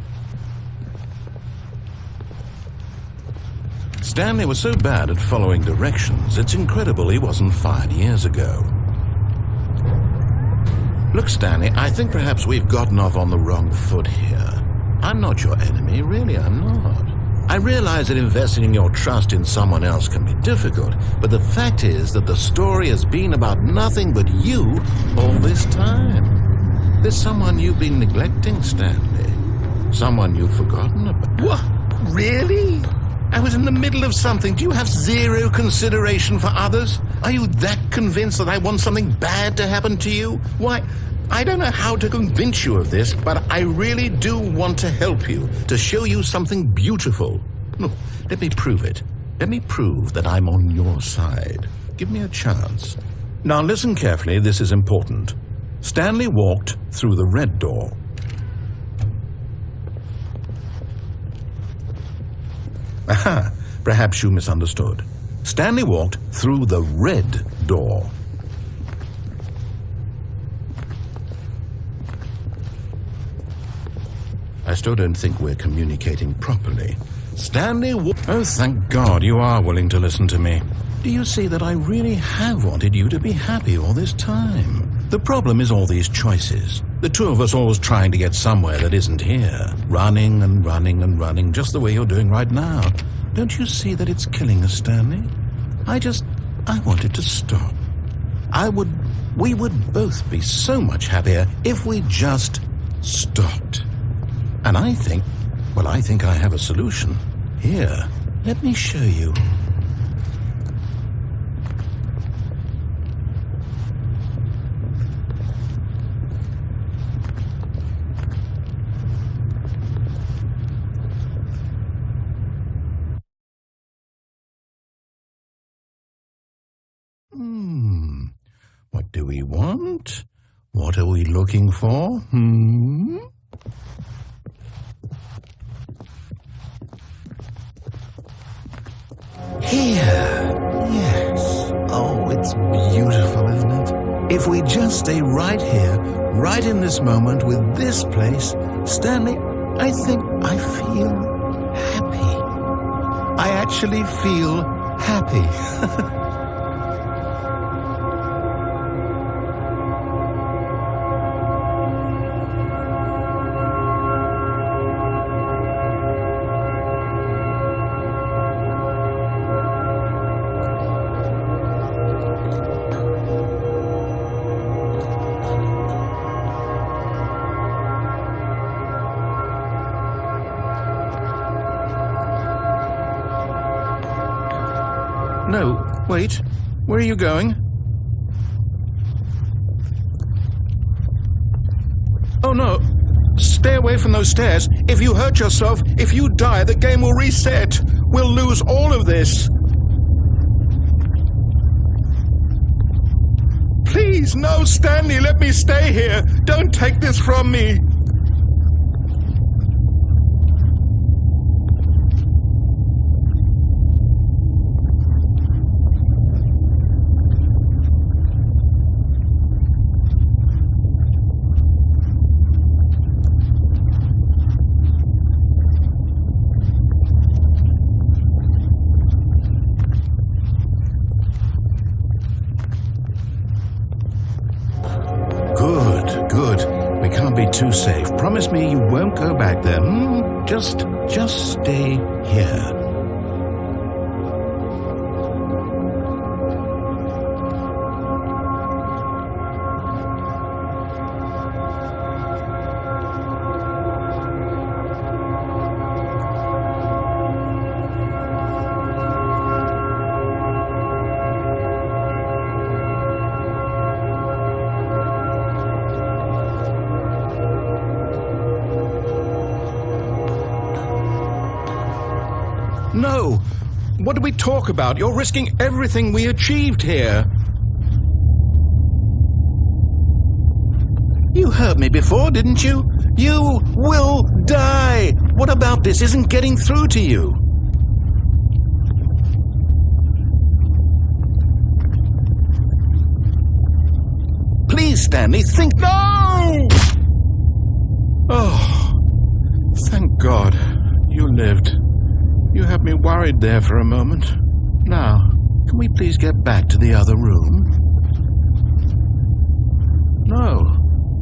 Stanley was so bad at following directions, it's incredible he wasn't fired years ago. Look, Stanley, I think perhaps we've gotten off on the wrong foot here. I'm not your enemy, really, I'm not. I realize that investing your trust in someone else can be difficult, but the fact is that the story has been about nothing but you all this time. There's someone you've been neglecting, Stanley. Someone you've forgotten about. What? Really? I was in the middle of something. Do you have zero consideration for others? Are you that convinced that I want something bad to happen to you? Why, I don't know how to convince you of this, but I really do want to help you, to show you something beautiful. Look, let me prove it. Let me prove that I'm on your side. Give me a chance. Now listen carefully, this is important. Stanley walked through the red door. Aha, perhaps you misunderstood. Stanley walked through the red door. I still don't think we're communicating properly. Stanley Oh, thank God you are willing to listen to me. Do you see that I really have wanted you to be happy all this time? The problem is all these choices. The 2 of us always trying to get somewhere that isn't here. Running and running and running, just the way you're doing right now. Don't you see that it's killing us, Stanley? I wanted to stop. We would both be so much happier if we just stopped. And I think I have a solution. Here, let me show you. What do we want? What are we looking for? Here. Yes. Oh, it's beautiful, isn't it? If we just stay right here, right in this moment with this place, Stanley, I think I feel happy. I actually feel happy. No, wait. Where are you going? Oh no! Stay away from those stairs. If you hurt yourself, if you die, the game will reset. We'll lose all of this. Please, no, Stanley, let me stay here. Don't take this from me. Good. We can't be too safe. Promise me you won't go back there. Just stay here. What did we talk about? You're risking everything we achieved here. You heard me before, didn't you? You will die. What about this isn't getting through to you? Please, Stanley, think. No! Oh, thank God you lived. You had me worried there for a moment. Now, can we please get back to the other room? No.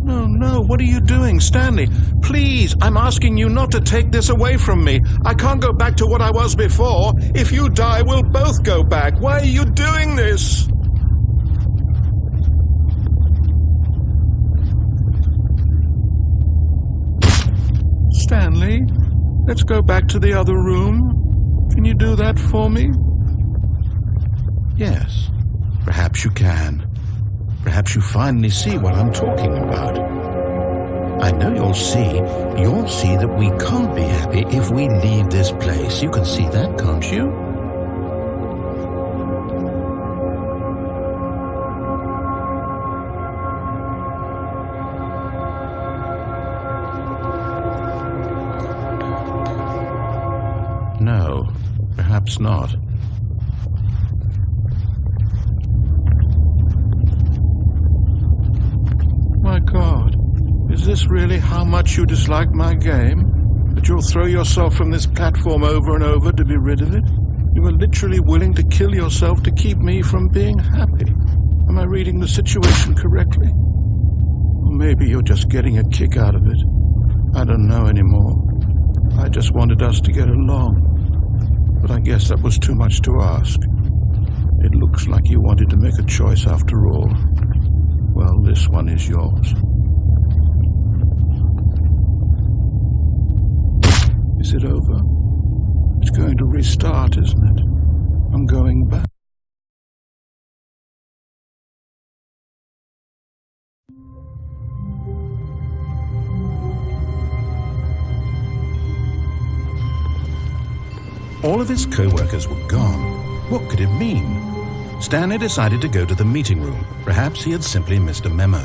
No, what are you doing, Stanley? Please, I'm asking you not to take this away from me. I can't go back to what I was before. If you die, we'll both go back. Why are you doing this? Stanley, let's go back to the other room. Can you do that for me? Yes, perhaps you can. Perhaps you finally see what I'm talking about. I know you'll see that we can't be happy if we leave this place. You can see that, can't you? No, perhaps not. My God, is this really how much you dislike my game? That you'll throw yourself from this platform over and over to be rid of it? You were literally willing to kill yourself to keep me from being happy. Am I reading the situation correctly? Or maybe you're just getting a kick out of it. I don't know anymore. I just wanted us to get along. But I guess that was too much to ask. It looks like you wanted to make a choice after all. Well, this one is yours. Is it over? It's going to restart, isn't it? I'm going back. All of his co-workers were gone. What could it mean? Stanley decided to go to the meeting room. Perhaps he had simply missed a memo.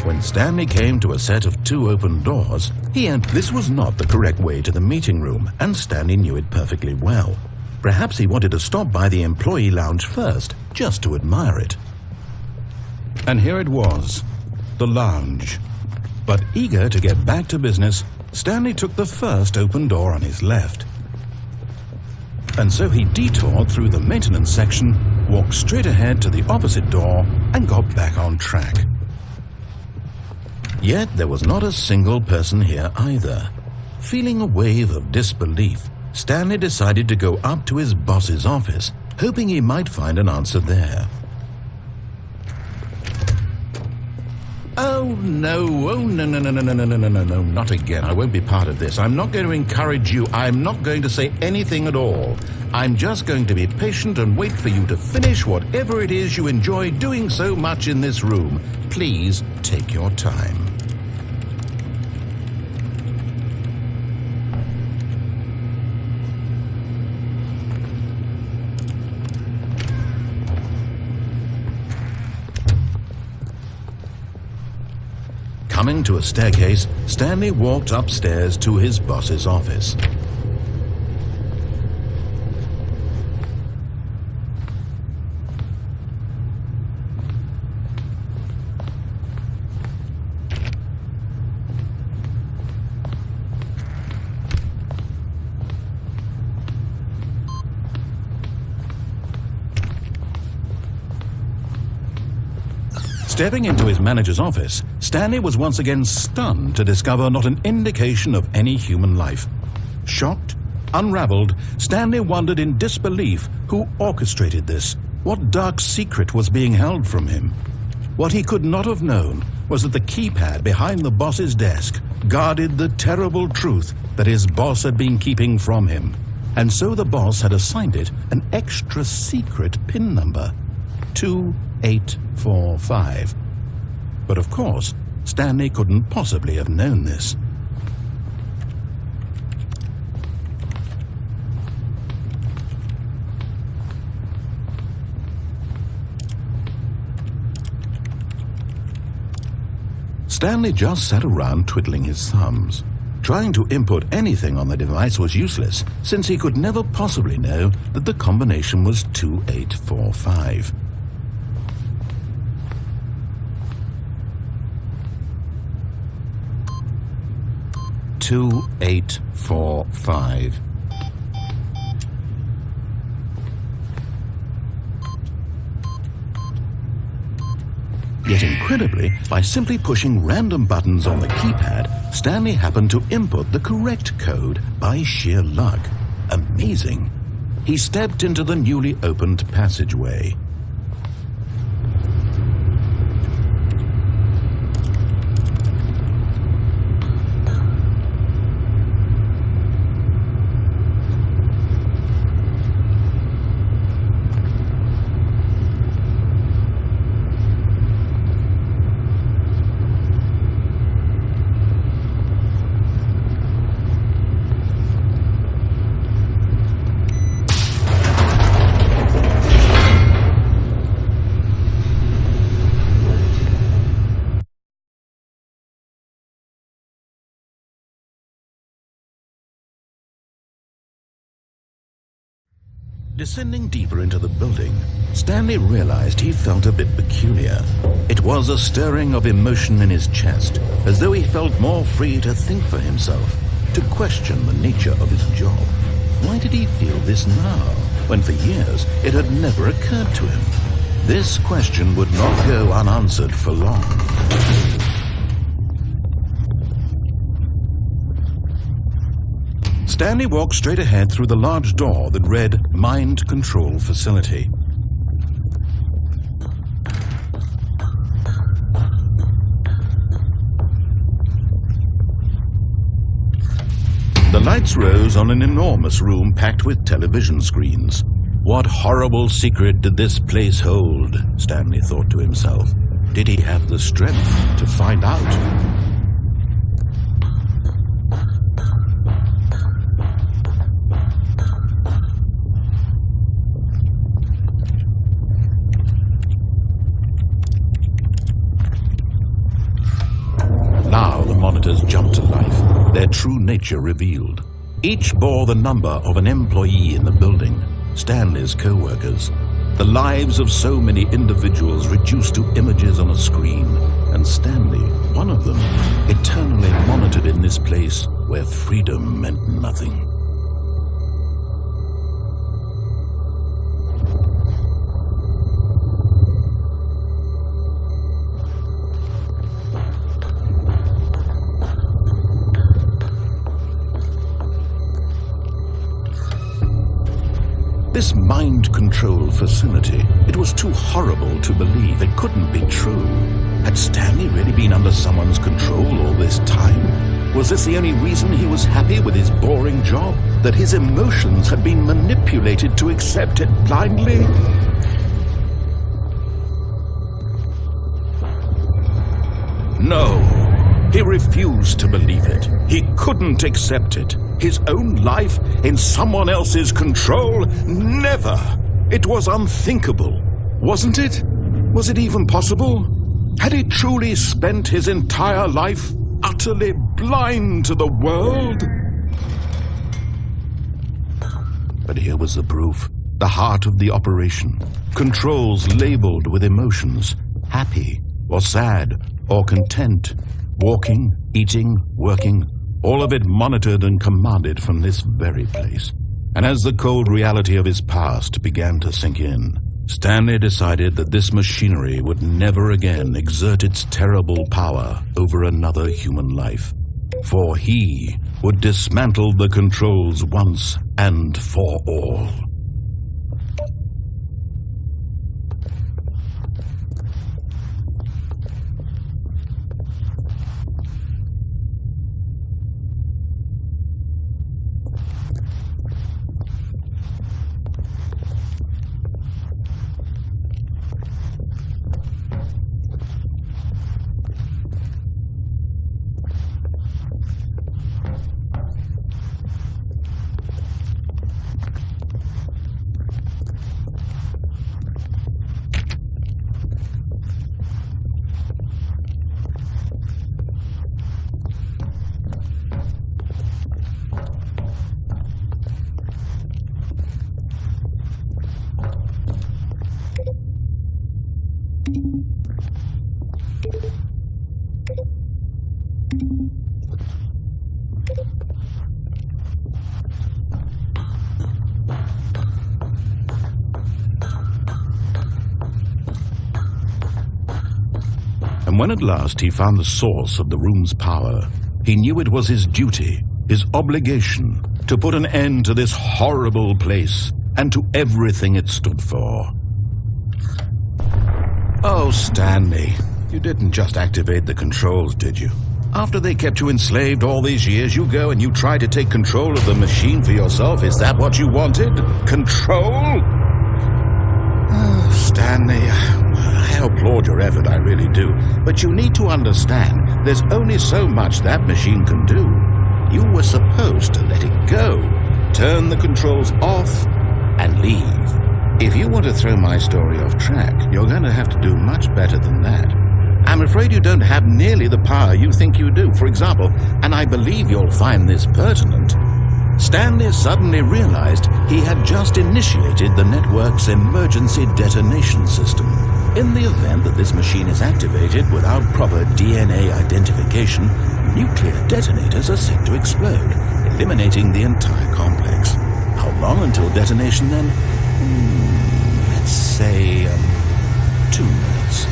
When Stanley came to a set of 2 open doors, this was not the correct way to the meeting room, and Stanley knew it perfectly well. Perhaps he wanted to stop by the employee lounge first, just to admire it. And here it was, the lounge. But eager to get back to business, Stanley took the first open door on his left. And so he detoured through the maintenance section, walked straight ahead to the opposite door, and got back on track. Yet there was not a single person here either. Feeling a wave of disbelief, Stanley decided to go up to his boss's office, hoping he might find an answer there. Oh no, no, not again. I won't be part of this. I'm not going to encourage you. I'm not going to say anything at all. I'm just going to be patient and wait for you to finish whatever it is you enjoy doing so much in this room. Please take your time. Coming to a staircase, Stanley walked upstairs to his boss's office. Stepping into his manager's office, Stanley was once again stunned to discover not an indication of any human life. Shocked, unraveled, Stanley wondered in disbelief who orchestrated this. What dark secret was being held from him? What he could not have known was that the keypad behind the boss's desk guarded the terrible truth that his boss had been keeping from him. And so the boss had assigned it an extra secret PIN number, 2845. But of course, Stanley couldn't possibly have known this. Stanley just sat around twiddling his thumbs. Trying to input anything on the device was useless, since he could never possibly know that the combination was 2845. "2845. Yet incredibly, by simply pushing random buttons on the keypad, Stanley happened to input the correct code by sheer luck. Amazing. He stepped into the newly opened passageway. Descending deeper into the building, Stanley realized he felt a bit peculiar. It was a stirring of emotion in his chest, as though he felt more free to think for himself, to question the nature of his job. Why did he feel this now, when for years it had never occurred to him? This question would not go unanswered for long. Stanley walked straight ahead through the large door that read Mind Control Facility. The lights rose on an enormous room packed with television screens. What horrible secret did this place hold? Stanley thought to himself. Did he have the strength to find out? Now the monitors jumped to life, their true nature revealed. Each bore the number of an employee in the building, Stanley's co-workers. The lives of so many individuals reduced to images on a screen, and Stanley, one of them, eternally monitored in this place where freedom meant nothing. This mind control facility, it was too horrible to believe. It couldn't be true. Had Stanley really been under someone's control all this time? Was this the only reason he was happy with his boring job? That his emotions had been manipulated to accept it blindly? No. He refused to believe it. He couldn't accept it. His own life in someone else's control? Never! It was unthinkable. Wasn't it? Was it even possible? Had he truly spent his entire life utterly blind to the world? But here was the proof. The heart of the operation. Controls labeled with emotions. Happy or sad or content. Walking, eating, working, all of it monitored and commanded from this very place. And as the cold reality of his past began to sink in, Stanley decided that this machinery would never again exert its terrible power over another human life. For he would dismantle the controls once and for all. And when at last he found the source of the room's power, he knew it was his duty, his obligation, to put an end to this horrible place and to everything it stood for. Oh, Stanley, you didn't just activate the controls, did you? After they kept you enslaved all these years, you go and you try to take control of the machine for yourself. Is that what you wanted? Control? Oh, Stanley, I applaud your effort, I really do. But you need to understand, there's only so much that machine can do. You were supposed to let it go, turn the controls off, and leave. If you want to throw my story off track, you're going to have to do much better than that. I'm afraid you don't have nearly the power you think you do. For example, and I believe you'll find this pertinent, Stanley suddenly realized he had just initiated the network's emergency detonation system. In the event that this machine is activated without proper DNA identification, nuclear detonators are set to explode, eliminating the entire complex. How long until detonation then? Let's say 2 minutes.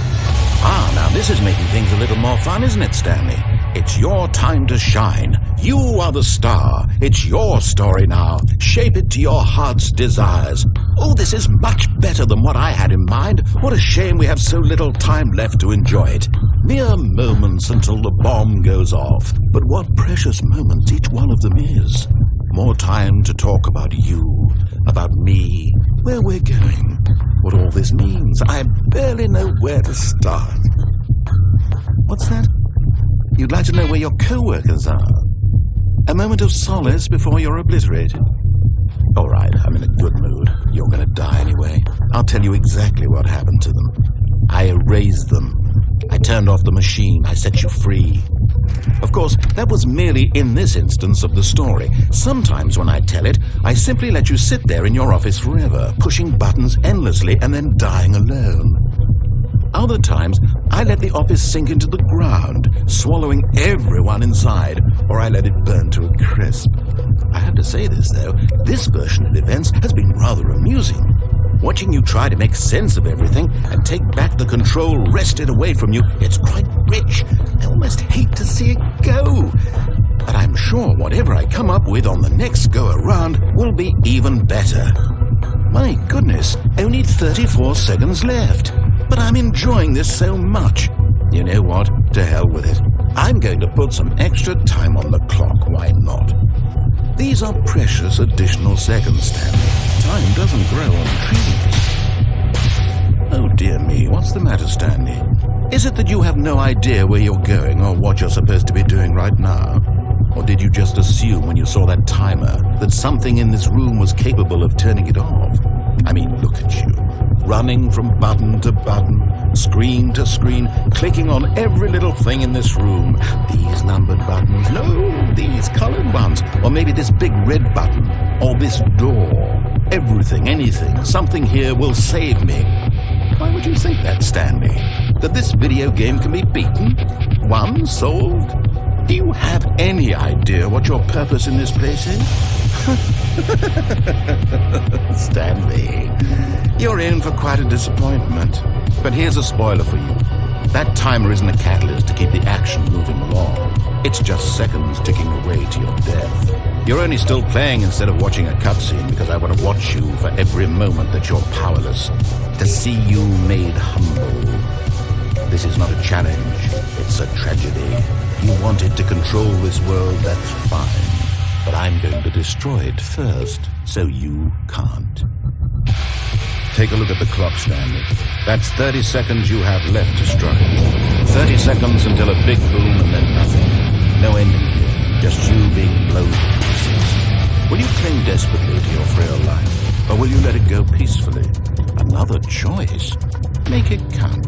Now this is making things a little more fun, isn't it, Stanley? It's your time to shine. You are the star. It's your story now. Shape it to your heart's desires. Oh, this is much better than what I had in mind. What a shame we have so little time left to enjoy it. Mere moments until the bomb goes off. But what precious moments each one of them is. More time to talk about you, about me, where we're going, what all this means. I barely know where to start. What's that? You'd like to know where your co-workers are? A moment of solace before you're obliterated? All right, I'm in a good mood. You're going to die anyway. I'll tell you exactly what happened to them. I erased them. I turned off the machine. I set you free. Of course, that was merely in this instance of the story. Sometimes when I tell it, I simply let you sit there in your office forever, pushing buttons endlessly and then dying alone. Other times, I let the office sink into the ground, swallowing everyone inside, or I let it burn to a crisp. I have to say this, though, this version of events has been rather amusing. Watching you try to make sense of everything and take back the control wrested away from you, it's quite rich. I almost hate to see it go. But I'm sure whatever I come up with on the next go-around will be even better. My goodness, only 34 seconds left. But I'm enjoying this so much. You know what? To hell with it. I'm going to put some extra time on the clock, why not? These are precious additional seconds, Stanley. Time doesn't grow on trees. Oh dear me, what's the matter, Stanley? Is it that you have no idea where you're going or what you're supposed to be doing right now? Or did you just assume when you saw that timer that something in this room was capable of turning it off? I mean, look at you. Running from button to button, screen to screen, clicking on every little thing in this room. These numbered buttons, no, these colored ones. Or maybe this big red button, or this door. Everything, anything, something here will save me. Why would you think that, Stanley? That this video game can be beaten? Won? Solved? Do you have any idea what your purpose in this place is? Stanley, you're in for quite a disappointment. But here's a spoiler for you. That timer isn't a catalyst to keep the action moving along. It's just seconds ticking away to your death. You're only still playing instead of watching a cutscene because I want to watch you for every moment that you're powerless. To see you made humble. This is not a challenge, it's a tragedy. You wanted to control this world, that's fine. But I'm going to destroy it first, so you can't. Take a look at the clock, Stanley. That's 30 seconds you have left to strike. 30 seconds until a big boom and then nothing. No ending here, just you being blown to pieces. Will you cling desperately to your frail life, or will you let it go peacefully? Another choice. Make it count.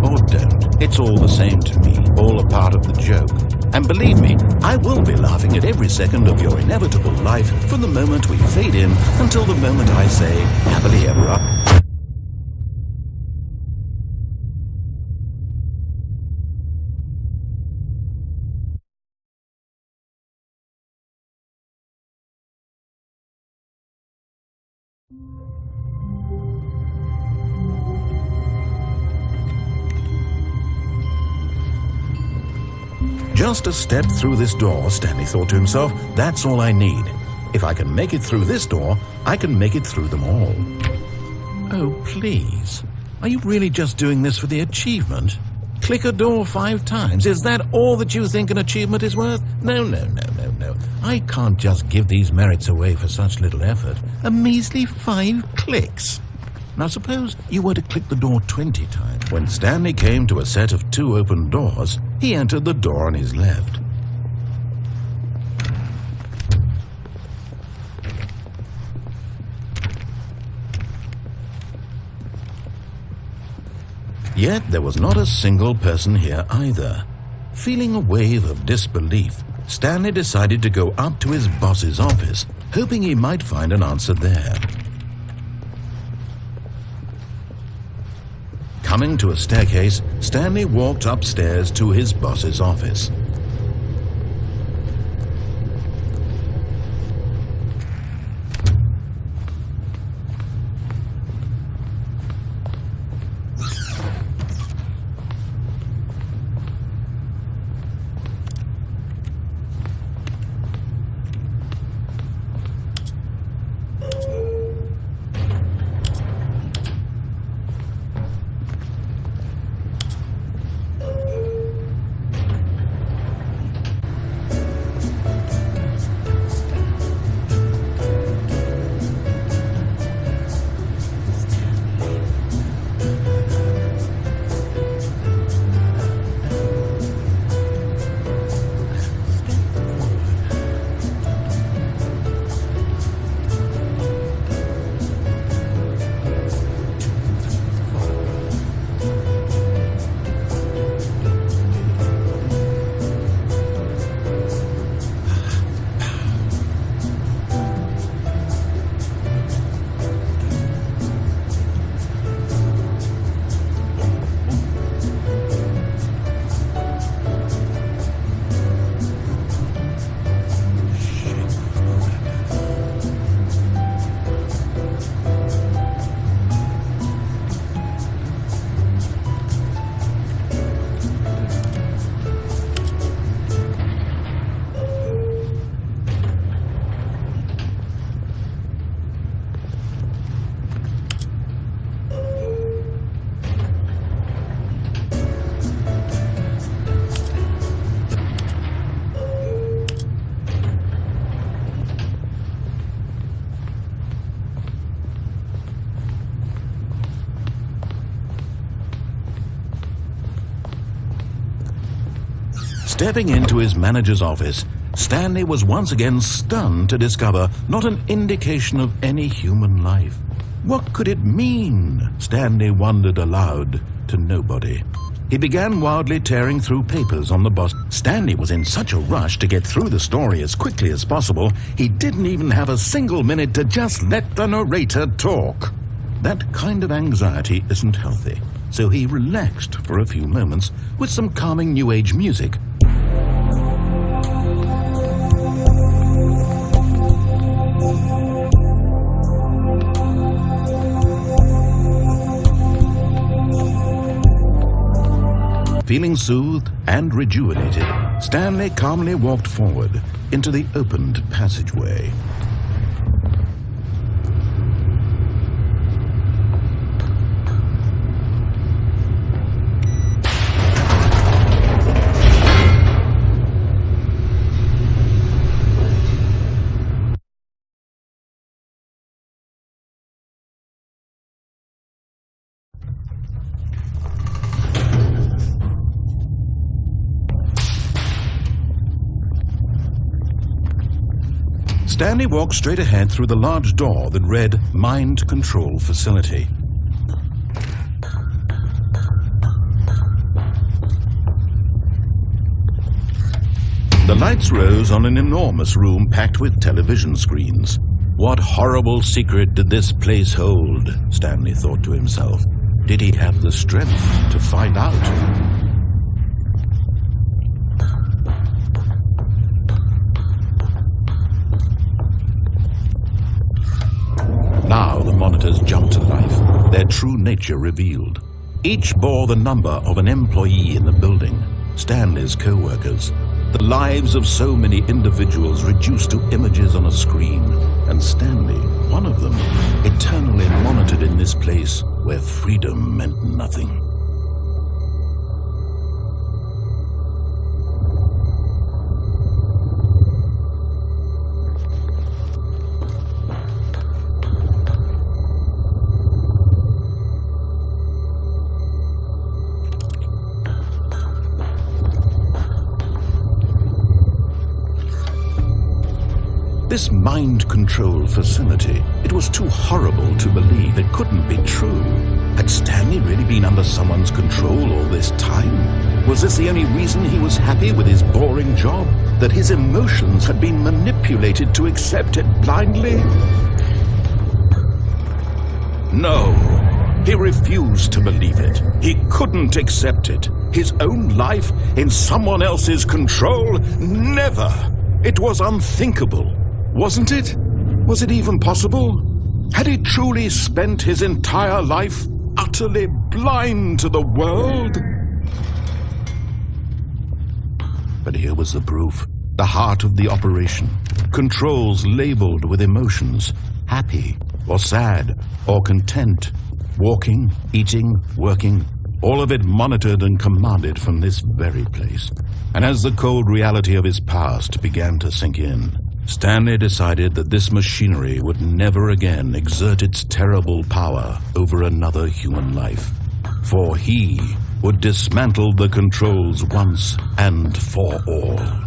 Or don't. It's all the same to me, all a part of the joke. And believe me, I will be laughing at every second of your inevitable life from the moment we fade in until the moment I say, happily ever after. Just a step through this door, Stanley thought to himself, that's all I need. If I can make it through this door, I can make it through them all. Oh, please. Are you really just doing this for the achievement? Click a door 5 times. Is that all that you think an achievement is worth? No. I can't just give these merits away for such little effort. A measly 5 clicks. Now suppose you were to click the door 20 times. When Stanley came to a set of 2 open doors, he entered the door on his left. Yet there was not a single person here either. Feeling a wave of disbelief, Stanley decided to go up to his boss's office, hoping he might find an answer there. Coming to a staircase, Stanley walked upstairs to his boss's office. Stepping into his manager's office, Stanley was once again stunned to discover not an indication of any human life. What could it mean? Stanley wondered aloud to nobody. He began wildly tearing through papers on the boss. Stanley was in such a rush to get through the story as quickly as possible, he didn't even have a single minute to just let the narrator talk. That kind of anxiety isn't healthy, so he relaxed for a few moments with some calming New Age music. Feeling soothed and rejuvenated, Stanley calmly walked forward into the opened passageway. Stanley walked straight ahead through the large door that read Mind Control Facility. The lights rose on an enormous room packed with television screens. What horrible secret did this place hold? Stanley thought to himself. Did he have the strength to find out? Now, true nature revealed. Each bore the number of an employee in the building, Stanley's co-workers, the lives of so many individuals reduced to images on a screen, and Stanley, one of them, eternally monitored in this place where freedom meant nothing. This mind control facility, it was too horrible to believe. It couldn't be true. Had Stanley really been under someone's control all this time? Was this the only reason he was happy with his boring job? That his emotions had been manipulated to accept it blindly? No, he refused to believe it. He couldn't accept it. His own life in someone else's control? Never! It was unthinkable. Wasn't it? Was it even possible? Had he truly spent his entire life utterly blind to the world? But here was the proof. The heart of the operation. Controls labeled with emotions. Happy, or sad, or content. Walking, eating, working. All of it monitored and commanded from this very place. And as the cold reality of his past began to sink in, Stanley decided that this machinery would never again exert its terrible power over another human life, for he would dismantle the controls once and for all.